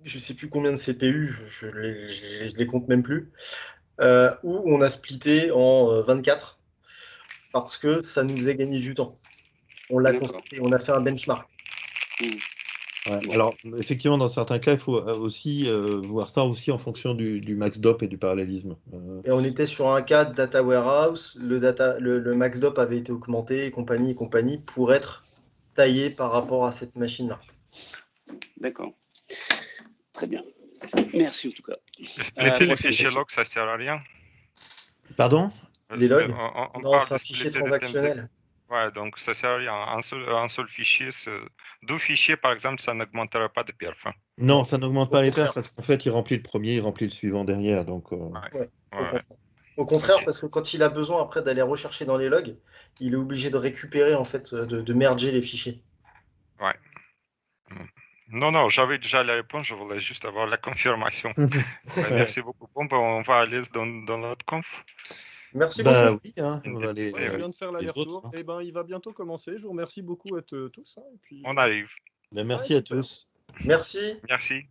je sais plus combien de CPU, je les compte même plus, où on a splitté en 24 parce que ça nous faisait gagner du temps. On l'a d'accord. constaté, on a fait un benchmark. Ouais, Bon. alors, effectivement, dans certains cas, il faut aussi voir ça aussi en fonction du max dop et du parallélisme. Et on était sur un cas de data warehouse, le max dop avait été augmenté et compagnie pour être taillé par rapport à cette machine-là. D'accord. Très bien. Merci en tout cas. Splitter les prochaine fichiers question. log, ça sert à rien. Pardon? Les logs? On Non, parle c'est un de fichier splitter des TMDB. transactionnel. Ouais, donc ça sert à rien. Un seul fichier, deux fichiers, par exemple, ça n'augmentera pas de perf. Hein. Non, ça n'augmente Au pas les contraire. perfs parce qu'en fait, il remplit le premier, il remplit le suivant derrière. Donc, Ouais, au Ouais. contraire. Au contraire, Ok. parce que quand il a besoin après d'aller rechercher dans les logs, il est obligé de récupérer, en fait, de merger les fichiers. Ouais. Non, j'avais déjà la réponse, je voulais juste avoir la confirmation. Ouais, merci beaucoup. Bon, ben, on va aller dans l'autre conf. Merci bah beaucoup. oui, hein, on va aller Ouais, je viens de faire les l'aller-retour. autres. Hein. Et ben, il va bientôt commencer. Je vous remercie beaucoup à tous. Hein, et puis, On arrive. Ben, merci ouais, à super. tous. Merci. Merci.